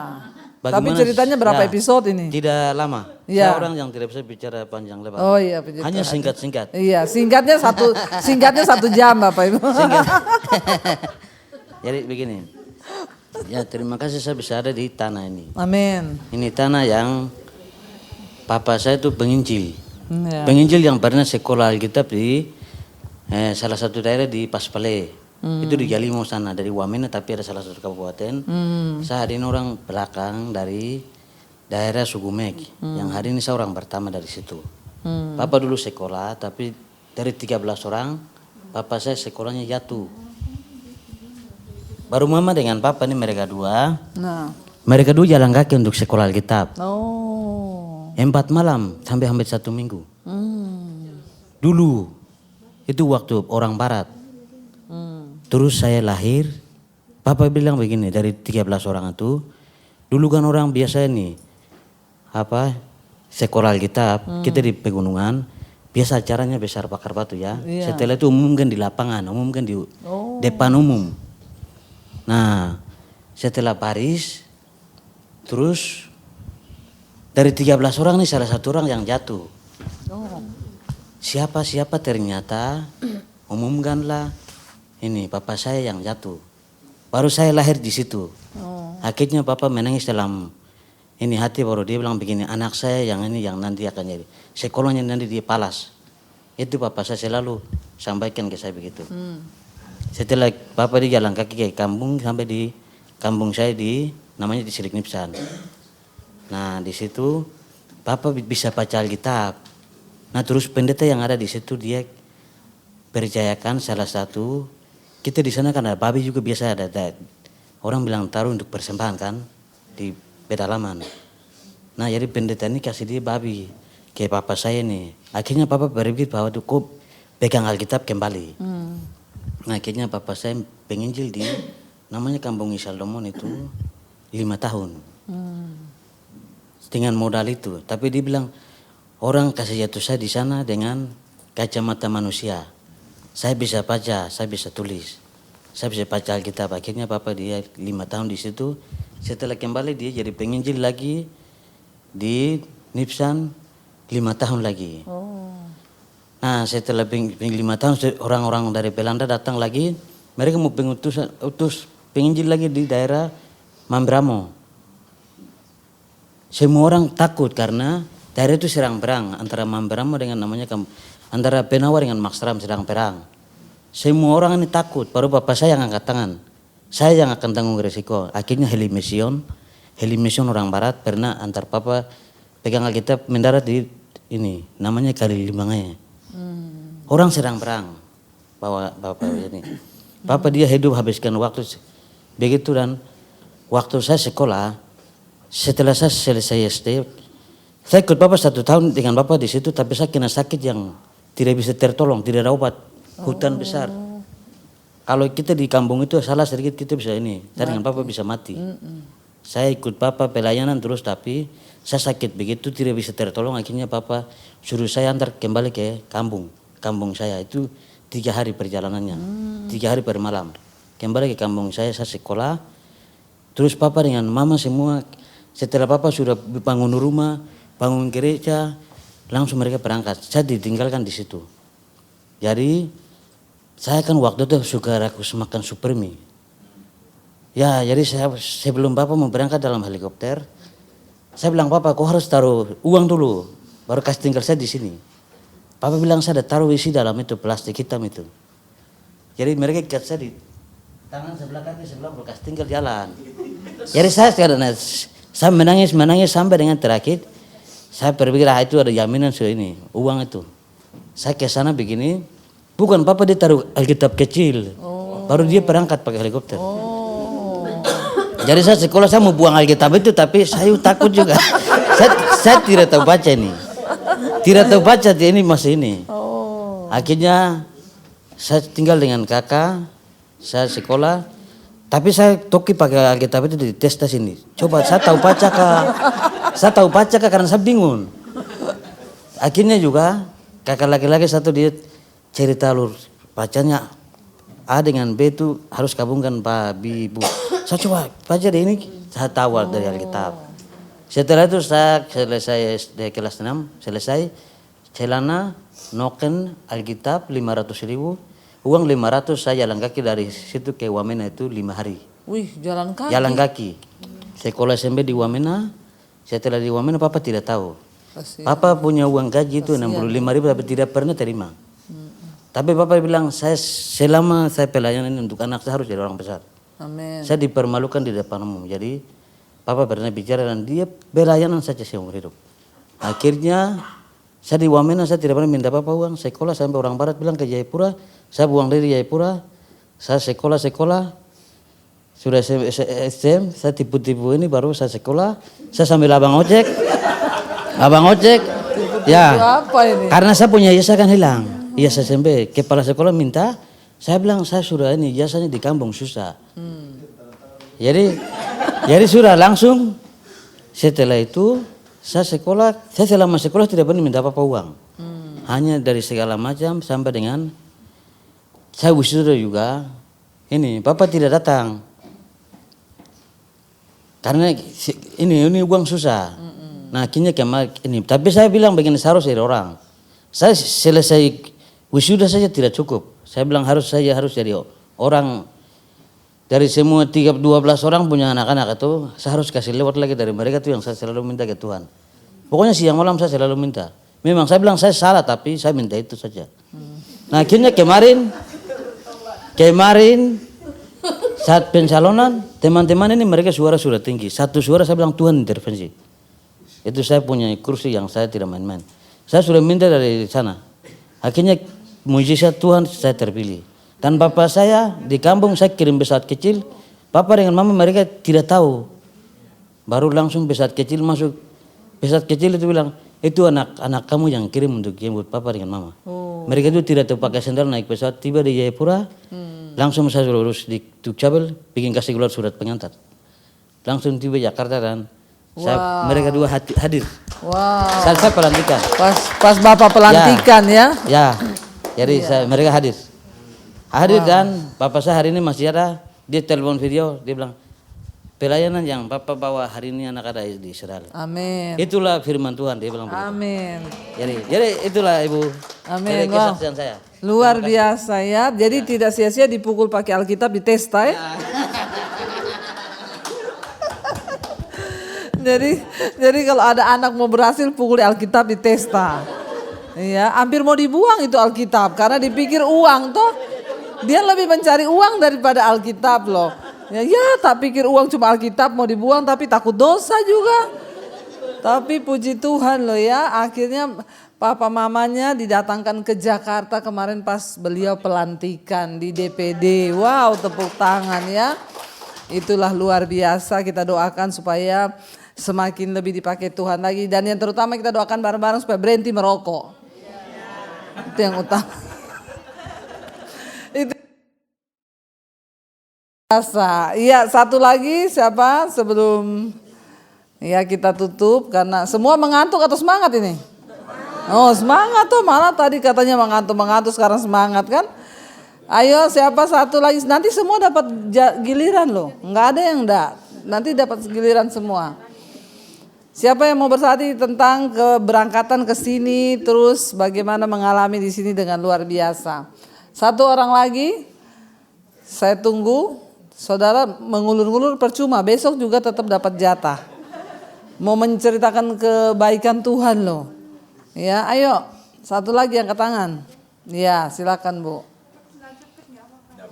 Tapi Bagaimana- ceritanya berapa ya, episode ini? Tidak lama. Ya. Saya orang yang tidak bisa bicara panjang lebar. Oh iya penjelasan. Hanya singkat-singkat. Iya singkatnya 1 jam Bapak Ibu. Jadi begini. Ya terima kasih saya bisa ada di tanah ini. Amin. Ini tanah yang papa saya itu penginjil. Ya. Penginjil yang pernah sekolah Alkitab di salah satu daerah di Paspale. Itu di Galimo sana dari Wamena tapi ada salah satu kabupaten. Saya hari ini orang belakang dari daerah Sugumek. Yang hari ini saya orang pertama dari situ. Papa dulu sekolah tapi dari 13 orang papa saya sekolahnya jatuh. Baru mama dengan papa ini mereka dua. Nah. Mereka dua jalan kaki untuk sekolah Alkitab. Oh. 4 malam sampai hampir 1 minggu. Dulu itu waktu orang barat. Terus saya lahir, papa bilang begini dari 13 orang itu, dulu kan orang biasa nih, sekolah Alkitab, kita di pegunungan, biasa acaranya besar bakar batu ya. Iya. Setelah itu umumkan di lapangan, umumkan di depan umum. Nah setelah baris, terus dari 13 orang nih salah satu orang yang jatuh. Siapa ternyata umumkanlah ini papa saya yang jatuh. Baru saya lahir di situ. Akhirnya papa menangis dalam ini hati baru dia bilang begini, anak saya yang ini yang nanti akan jadi sekolahnya nanti di Palas. Itu papa saya selalu sampaikan ke saya begitu. Setelah papa di jalan kaki ke kampung sampai di kampung saya di namanya di Sirik Nipsan. Nah di situ papa bisa baca Alkitab. Nah terus pendeta yang ada di situ dia percayakan salah satu, kita di sana kan ada babi juga biasa ada orang bilang taruh untuk persembahan kan di pedalaman. Nah jadi pendeta ini kasih dia babi kayak papa saya nih. Akhirnya papa berpikir bahwa tuh kok pegang Alkitab kembali. Nah akhirnya papa saya penginjil di namanya Kampung Isaldomon itu 5 tahun. Dengan modal itu, tapi dia bilang orang kasih jatuh saya di sana dengan kacamata manusia. Saya bisa baca, saya bisa tulis, saya bisa baca Alkitab. Akhirnya papa dia 5 tahun di situ. Setelah kembali dia jadi penginjil lagi di Nipsan 5 tahun lagi. Nah setelah 5 tahun orang-orang dari Belanda datang lagi. Mereka mau utus penginjil lagi di daerah Mambramo. semua orang takut karena daerah itu serang perang antara Mamberamo dengan namanya antara Penawar dengan Maxram sedang perang. Semua orang ini takut, baru bapak saya yang angkat tangan. Saya yang akan tanggung risiko. Akhirnya heli mission orang barat pernah antar papa pegang Alkitab mendarat di ini namanya Kali Limbangai. Orang sedang perang bawa bapak ini. Papa dia hidup habiskan waktu begitu dan waktu saya sekolah setelah saya selesai SD saya ikut bapak 1 tahun dengan bapak di situ tapi saya kena sakit yang tidak bisa tertolong, tidak ada obat. Hutan besar. Kalau kita di kampung itu salah sedikit kita bisa ini, saya dengan papa bisa mati. Saya ikut papa pelayanan terus tapi saya sakit begitu tidak bisa tertolong akhirnya papa suruh saya antar kembali ke kampung saya itu 3 hari perjalanannya, 3 hari per malam. Kembali ke kampung saya sekolah, terus papa dengan mama semua setelah papa sudah bangun rumah, bangun gereja, langsung mereka berangkat. Saya ditinggalkan di situ. Jadi saya kan waktu itu suka rakus makan supermie. Ya, jadi saya sebelum papa mau berangkat dalam helikopter, saya bilang papa, kau harus taruh uang dulu, baru kasih tinggal saya di sini. Papa bilang saya ada taruh isi dalam itu plastik hitam itu. Jadi mereka ikat saya di tangan sebelah kaki sebelah baru kasih tinggal jalan. Jadi saya menangis sampai dengan terakhir. Saya berpikir itu ada jaminan ini uang itu. Saya ke sana begini. Bukan papa dia taruh Alkitab kecil, baru dia berangkat pakai helikopter. Jadi saya sekolah saya mau buang Alkitab itu tapi saya takut juga. saya tidak tahu baca ini, tidak tahu baca ini masih ini. Akhirnya saya tinggal dengan kakak, saya sekolah, tapi saya toki pakai Alkitab itu di tes ini. Coba saya tahu baca kah karena saya bingung. Akhirnya juga kakak laki-laki satu dia cerita lur bacanya A dengan B itu harus gabungkan Pak B Bu. Saya coba baca deh ini saya tahu dari Alkitab. Setelah itu saya selesai SD kelas 6 selesai celana noken Alkitab 500.000 uang 500 saya jalan kaki dari situ ke Wamena itu 5 hari. Wih, jalan kaki. Jalan kaki. Sekolah SMP di Wamena. Setelah di Wamena papa tidak tahu. Papa punya uang gaji itu 65.000 tapi tidak pernah terima. Tapi Bapak bilang, selama saya pelayanan ini untuk anak saya harus jadi orang besar. Amin. Saya dipermalukan di depan umum. Jadi Papa pernah bicara dan dia pelayanan saja seumur hidup. Akhirnya saya di Wamena saya tidak pernah minta Papa uang. Sekolah sampai orang barat bilang ke Jayapura. Saya buang dari Jayapura. Saya sekolah. Sudah SM, saya tipu-tipu ini baru saya sekolah. Saya sambil abang ojek. Ya, apa ini? karena saya punya ijazah kan hilang. Ijazah SMP, kepala sekolah minta, saya bilang saya sudah ini ijazahnya di kampung susah. Jadi sudah langsung setelah itu saya selama sekolah tidak pernah minta apa-apa uang. Hanya dari segala macam sampai dengan saya wisuda juga. Ini Papa tidak datang. Karena ini uang susah. Nah akhirnya ini, tapi saya bilang begini harus dari orang. Saya selesai wisuda saja tidak cukup. Saya bilang saya harus jadi orang dari semua 12 orang punya anak-anak itu saya harus kasih lewat lagi dari mereka tuh yang saya selalu minta ke Tuhan. Pokoknya siang malam saya selalu minta. Memang saya bilang saya salah tapi saya minta itu saja. Nah akhirnya kemarin saat pencalonan teman-teman ini mereka suara sudah tinggi. Satu suara saya bilang Tuhan intervensi. Itu saya punya kursi yang saya tidak main-main. Saya sudah minta dari sana. Akhirnya mujizat Tuhan saya terpilih. Dan bapak saya di kampung saya kirim pesawat kecil. Papa dengan mama mereka tidak tahu. Baru langsung pesawat kecil masuk. Pesawat kecil itu bilang, itu anak kamu yang kirim untuk jemput papa dengan mama. Mereka itu tidak tahu pakai sendal naik pesawat. Tiba di Jayapura. Langsung saya suruh urus di Dukcapil. Bikin kasih gelar surat pengantar. Langsung tiba Jakarta dan mereka dua hadir. Wow. Saya pelantikan. Pas Bapak pelantikan ya? Ya. Jadi mereka hadir. Dan Bapak saya hari ini masih ada. Dia telepon video, dia bilang, pelayanan yang Bapak bawa hari ini anak ada di Israel. Amin. Itulah firman Tuhan, dia bilang begitu. Amin. Jadi itulah Ibu. Amin. Jadi kesaksian saya. Luar biasa ya. Jadi tidak sia-sia dipukul pakai Alkitab di testa ya. jadi kalau ada anak mau berhasil pukul Alkitab di testa. Iya, hampir mau dibuang itu Alkitab karena dipikir uang toh. Dia lebih mencari uang daripada Alkitab loh. Ya, tak pikir uang cuma Alkitab mau dibuang tapi takut dosa juga. Tapi puji Tuhan loh ya, akhirnya papa mamanya didatangkan ke Jakarta kemarin pas beliau pelantikan di DPD. Wow, tepuk tangan ya. Itulah luar biasa, kita doakan supaya semakin lebih dipakai Tuhan lagi. Dan yang terutama kita doakan bareng-bareng supaya berhenti merokok. Itu yang utama. Itu biasa. Iya, satu lagi siapa sebelum ya kita tutup karena semua mengantuk atau semangat ini? Oh semangat tuh, malah tadi katanya mengantuk sekarang semangat kan. Ayo siapa satu lagi, nanti semua dapat giliran loh. Enggak ada yang enggak, nanti dapat giliran semua. Siapa yang mau bersaksi tentang keberangkatan ke sini terus bagaimana mengalami di sini dengan luar biasa. Satu orang lagi, saya tunggu. Saudara mengulur-ngulur percuma, besok juga tetap dapat jatah. Mau menceritakan kebaikan Tuhan loh. Ya, ayo satu lagi angkat tangan. Ya, silakan Bu.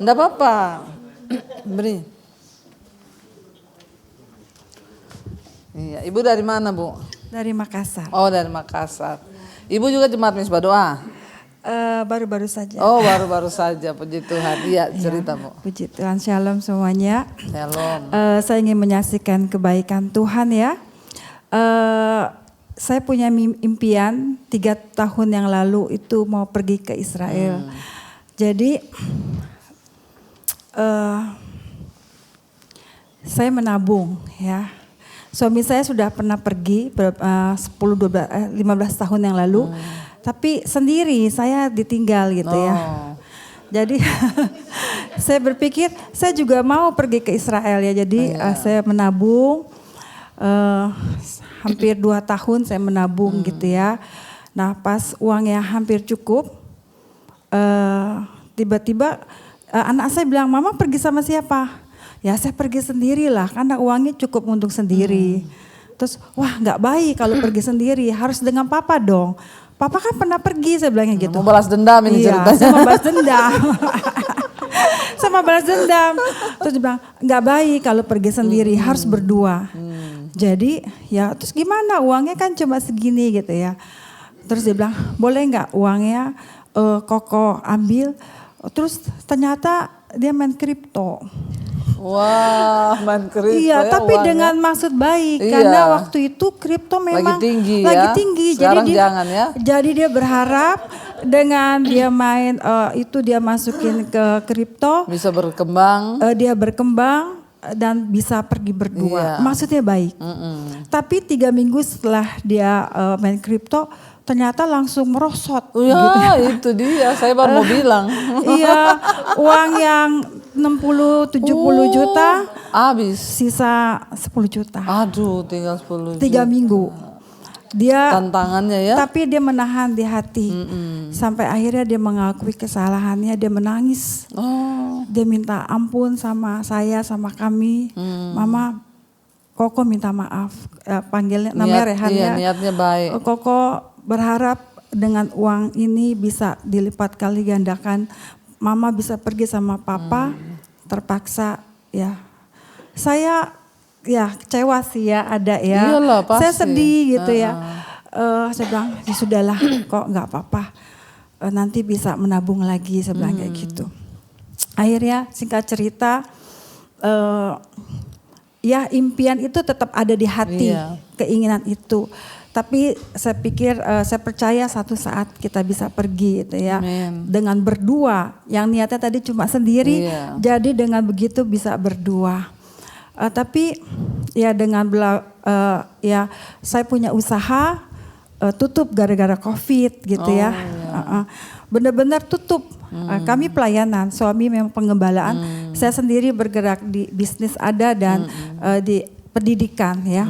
Enggak apa-apa. Beri. Iya, Ibu dari mana Bu? Dari Makassar. Oh dari Makassar. Ibu juga jemaat Misbah Doa? Baru-baru saja. Oh baru-baru saja, puji Tuhan. Iya cerita Bu. Puji Tuhan, shalom semuanya. Shalom. Saya ingin menyaksikan kebaikan Tuhan ya. Saya punya impian 3 tahun yang lalu itu mau pergi ke Israel. Jadi saya menabung ya. Suami saya sudah pernah pergi 15 tahun yang lalu. Tapi sendiri saya ditinggal gitu ya. Jadi saya berpikir saya juga mau pergi ke Israel ya. Jadi saya menabung hampir 2 tahun saya menabung gitu ya. Nah pas uangnya hampir cukup, tiba-tiba anak saya bilang, "Mama pergi sama siapa?" Ya saya pergi sendirilah karena uangnya cukup untuk sendiri. Terus wah nggak baik kalau pergi sendiri, harus dengan papa dong. Papa kan pernah pergi, saya bilangnya gitu. Mau balas dendam ini ceritanya. Saya mau balas dendam. Sama balas dendam. Terus dia bilang nggak baik kalau pergi sendiri, harus berdua. Jadi ya terus gimana, uangnya kan cuma segini gitu ya. Terus dia bilang boleh nggak uangnya Koko ambil. Terus ternyata dia main kripto. Wah, main kripto. Iya, ya, tapi uangnya. dengan maksud baik Iya. karena waktu itu kripto memang lagi tinggi lagi ya. tinggi. Sekarang Jadi jangan ya. Jadi dia berharap dengan dia main itu dia masukin ke kripto, Bisa berkembang. dia berkembang dan bisa pergi berdua. Iya. Maksudnya baik. Tapi 3 minggu setelah dia main kripto ternyata langsung merosot. Ya itu dia, saya baru mau bilang. Iya, uang yang 60-70 juta Habis. sisa 10 juta. Aduh tinggal 10 3 minggu. Dia Tantangannya ya. tapi dia menahan di hati. Sampai akhirnya dia mengakui kesalahannya, dia menangis. Oh. Dia minta ampun sama saya, sama kami. Mama, Koko minta maaf. Panggilnya namanya Rehan iya, ya. niatnya baik. Koko berharap dengan uang ini bisa dilipat kali gandakan. Mama bisa pergi sama papa, terpaksa ya. Saya ya kecewa sih ya ada ya. Iyalah, pasti. Saya sedih gitu ya. Saya bilang ya sudahlah kok nggak apa-apa. Nanti bisa menabung lagi saya bilang kayak gitu. Akhirnya singkat cerita ya impian itu tetap ada di hati, keinginan itu. Tapi saya pikir, saya percaya satu saat kita bisa pergi gitu ya. Amen. Dengan berdua, yang niatnya tadi cuma sendiri, jadi dengan begitu bisa berdua. Tapi ya dengan ya saya punya usaha tutup gara-gara COVID gitu ya. Benar-benar tutup. Kami pelayanan, suami memang pengembalaan. Saya sendiri bergerak di bisnis ada dan di pendidikan ya.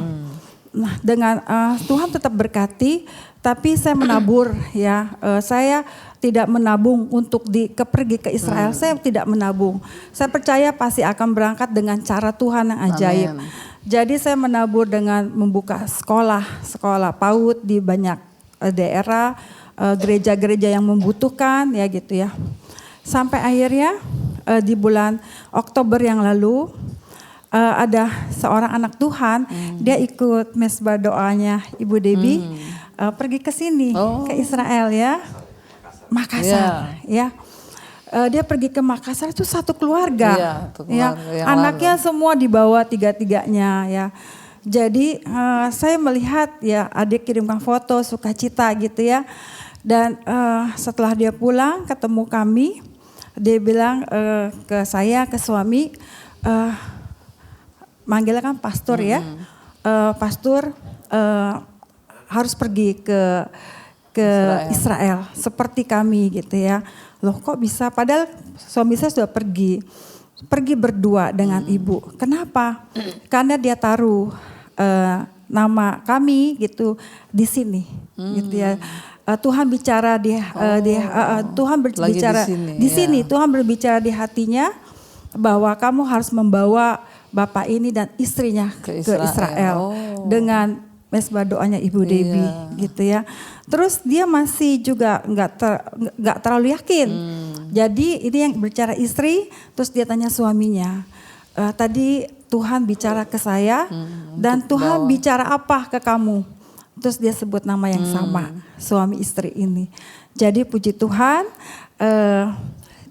Nah dengan Tuhan tetap berkati, tapi saya menabur ya. Saya tidak menabung untuk pergi ke Israel. Saya tidak menabung. Saya percaya pasti akan berangkat dengan cara Tuhan yang ajaib. Amen. Jadi saya menabur dengan membuka sekolah PAUD di banyak daerah, gereja-gereja yang membutuhkan ya gitu ya. Sampai akhirnya di bulan Oktober yang lalu ada seorang anak Tuhan, dia ikut mesbah doanya Ibu Debbie, pergi ke sini, ke Israel ya, Makassar ya. Dia pergi ke Makassar itu satu keluarga, anaknya semua dibawa tiga-tiganya ya. Jadi saya melihat ya adik kirimkan foto sukacita gitu ya. Dan setelah dia pulang ketemu kami, dia bilang ke saya, ke suami, manggilnya kan pastor ya, pastor harus pergi ke Israel seperti kami gitu ya. Loh kok bisa, padahal suami saya sudah pergi berdua dengan ibu. Kenapa? Karena dia taruh nama kami gitu di sini gitu ya. Tuhan bicara Tuhan berbicara di sini, Tuhan berbicara di hatinya bahwa kamu harus membawa bapak ini dan istrinya ke Israel dengan mesbah doanya Ibu Debbie gitu ya. Terus dia masih juga nggak terlalu yakin. Jadi ini yang bicara istri, terus dia tanya suaminya, tadi Tuhan bicara ke saya dan Tuhan bicara apa ke kamu? Terus dia sebut nama yang sama, suami istri ini. Jadi puji Tuhan,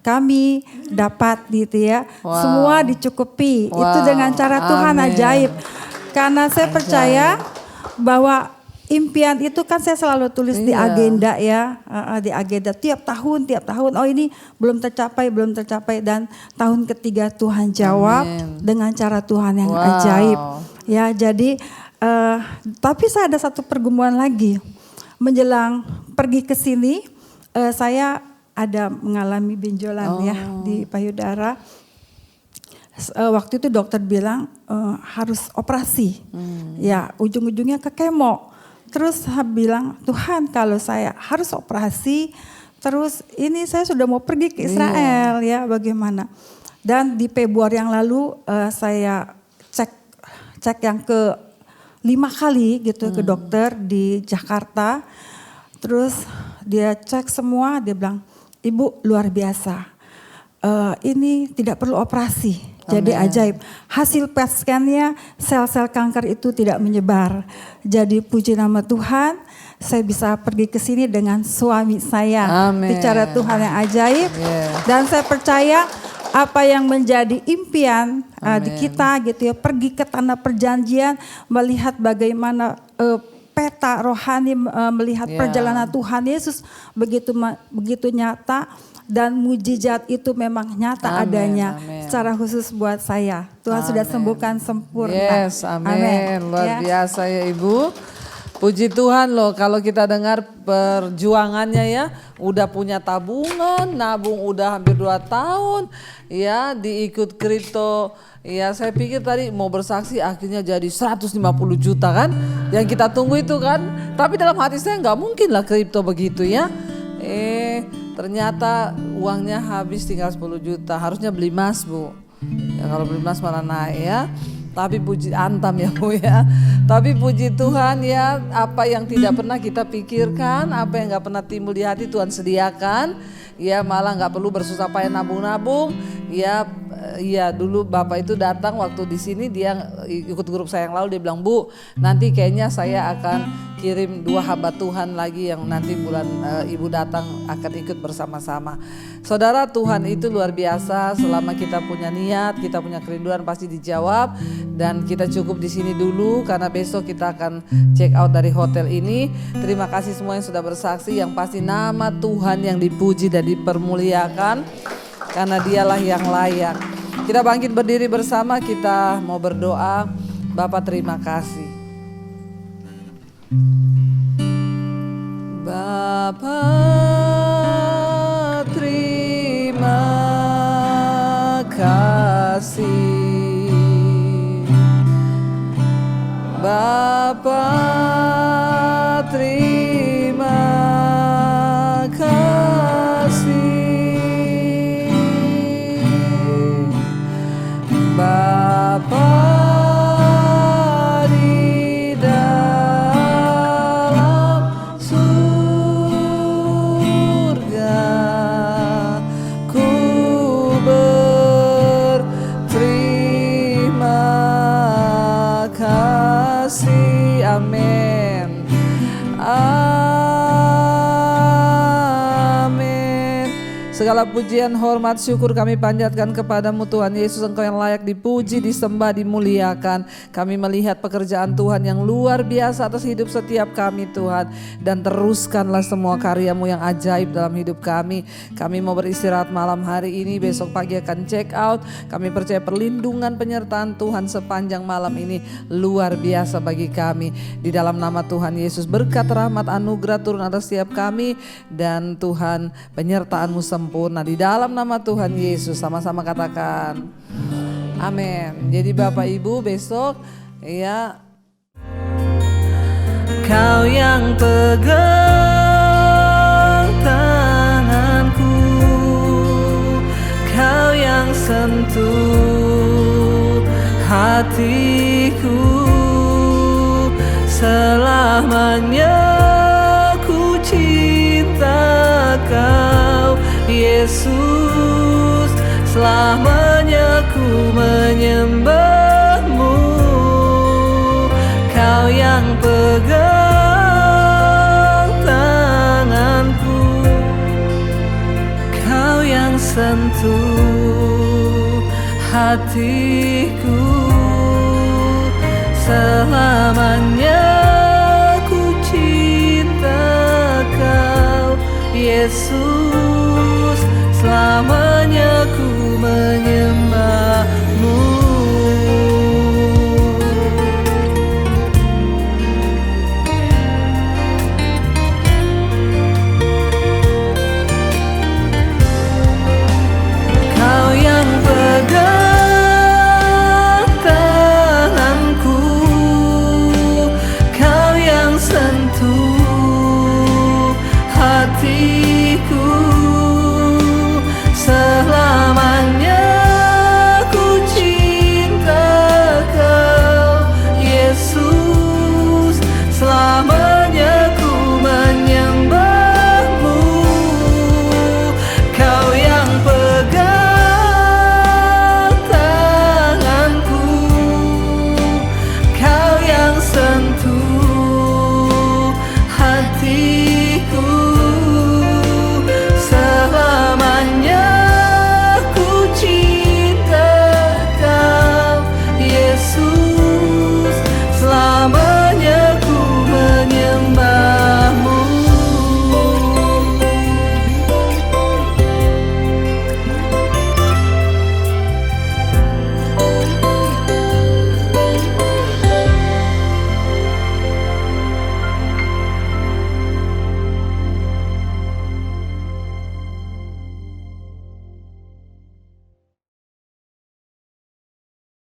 kami dapat gitu ya, semua dicukupi. Itu dengan cara Tuhan ajaib. Karena saya percaya bahwa impian itu kan saya selalu tulis di agenda ya, di agenda tiap tahun, oh ini belum tercapai dan tahun ketiga Tuhan jawab dengan cara Tuhan yang ajaib. Ya jadi, tapi saya ada satu pergumulan lagi, menjelang pergi ke sini, saya ada mengalami benjolan ya di payudara. Waktu itu dokter bilang harus operasi, ya ujung-ujungnya ke kemo. Terus saya bilang, Tuhan kalau saya harus operasi, terus ini saya sudah mau pergi ke Israel ya bagaimana. Dan di Februari yang lalu saya cek yang ke 5 kali gitu ke dokter di Jakarta. Terus dia cek semua, dia bilang, Ibu luar biasa, ini tidak perlu operasi. Jadi ajaib. Hasil PET scan-nya sel-sel kanker itu tidak menyebar. Jadi puji nama Tuhan, saya bisa pergi ke sini dengan suami saya. Bicara Tuhan yang ajaib. Dan saya percaya apa yang menjadi impian di kita gitu ya, pergi ke tanah perjanjian, melihat bagaimana peta rohani, melihat perjalanan Tuhan Yesus begitu nyata. Dan mujizat itu memang nyata adanya secara khusus buat saya. Tuhan sudah sembuhkan sempurna. Yes, amin. Luar biasa ya Ibu. Puji Tuhan loh kalau kita dengar perjuangannya ya. Udah punya tabungan, nabung udah hampir 2 tahun. Ya diikut kripto. Ya saya pikir tadi mau bersaksi akhirnya jadi 150 juta kan. Yang kita tunggu itu kan. Tapi dalam hati saya nggak mungkin lah kripto begitu ya. Ternyata uangnya habis tinggal 10 juta. Harusnya beli emas Bu. Ya kalau beli emas malah naik ya. Tapi puji antam ya Bu ya. Tapi puji Tuhan ya, apa yang tidak pernah kita pikirkan, apa yang gak pernah timbul di hati Tuhan sediakan. Ya malah gak perlu bersusah payah nabung-nabung. Ya dulu Bapak itu datang waktu di sini, dia ikut grup saya yang lalu, dia bilang, Bu nanti kayaknya saya akan kirim 2 hamba Tuhan lagi yang nanti bulan Ibu datang akan ikut bersama-sama. Saudara, Tuhan itu luar biasa. Selama kita punya niat, kita punya kerinduan pasti dijawab. Dan kita cukup di sini dulu karena besok kita akan check out dari hotel ini. Terima kasih semua yang sudah bersaksi. Yang pasti nama Tuhan yang dipuji dan dipermuliakan karena dialah yang layak. Kita bangkit berdiri bersama, kita mau berdoa. Bapak terima kasih. Bapa terima kasih, Bapa terima kasih, Bapa Segala pujian, hormat, syukur kami panjatkan kepadamu Tuhan Yesus. Engkau yang layak dipuji, disembah, dimuliakan. Kami melihat pekerjaan Tuhan yang luar biasa atas hidup setiap kami Tuhan. Dan teruskanlah semua karyamu yang ajaib dalam hidup kami. Kami mau beristirahat malam hari ini, besok pagi akan check out. Kami percaya perlindungan penyertaan Tuhan sepanjang malam ini luar biasa bagi kami. Di dalam nama Tuhan Yesus, berkat, rahmat, anugerah turun atas setiap kami. Dan Tuhan, penyertaan-Mu sempurna di dalam nama Tuhan Yesus. Sama-sama katakan amin. Jadi Bapak Ibu besok ya, Kau yang pegang tanganku, Kau yang sentuh hatiku, selamanya ku cinta Kau Yesus, selamanya ku menyembah-Mu. Kau yang pegang tanganku, Kau yang sentuh hatiku, selamanya ku cinta Kau Yesus, selamanya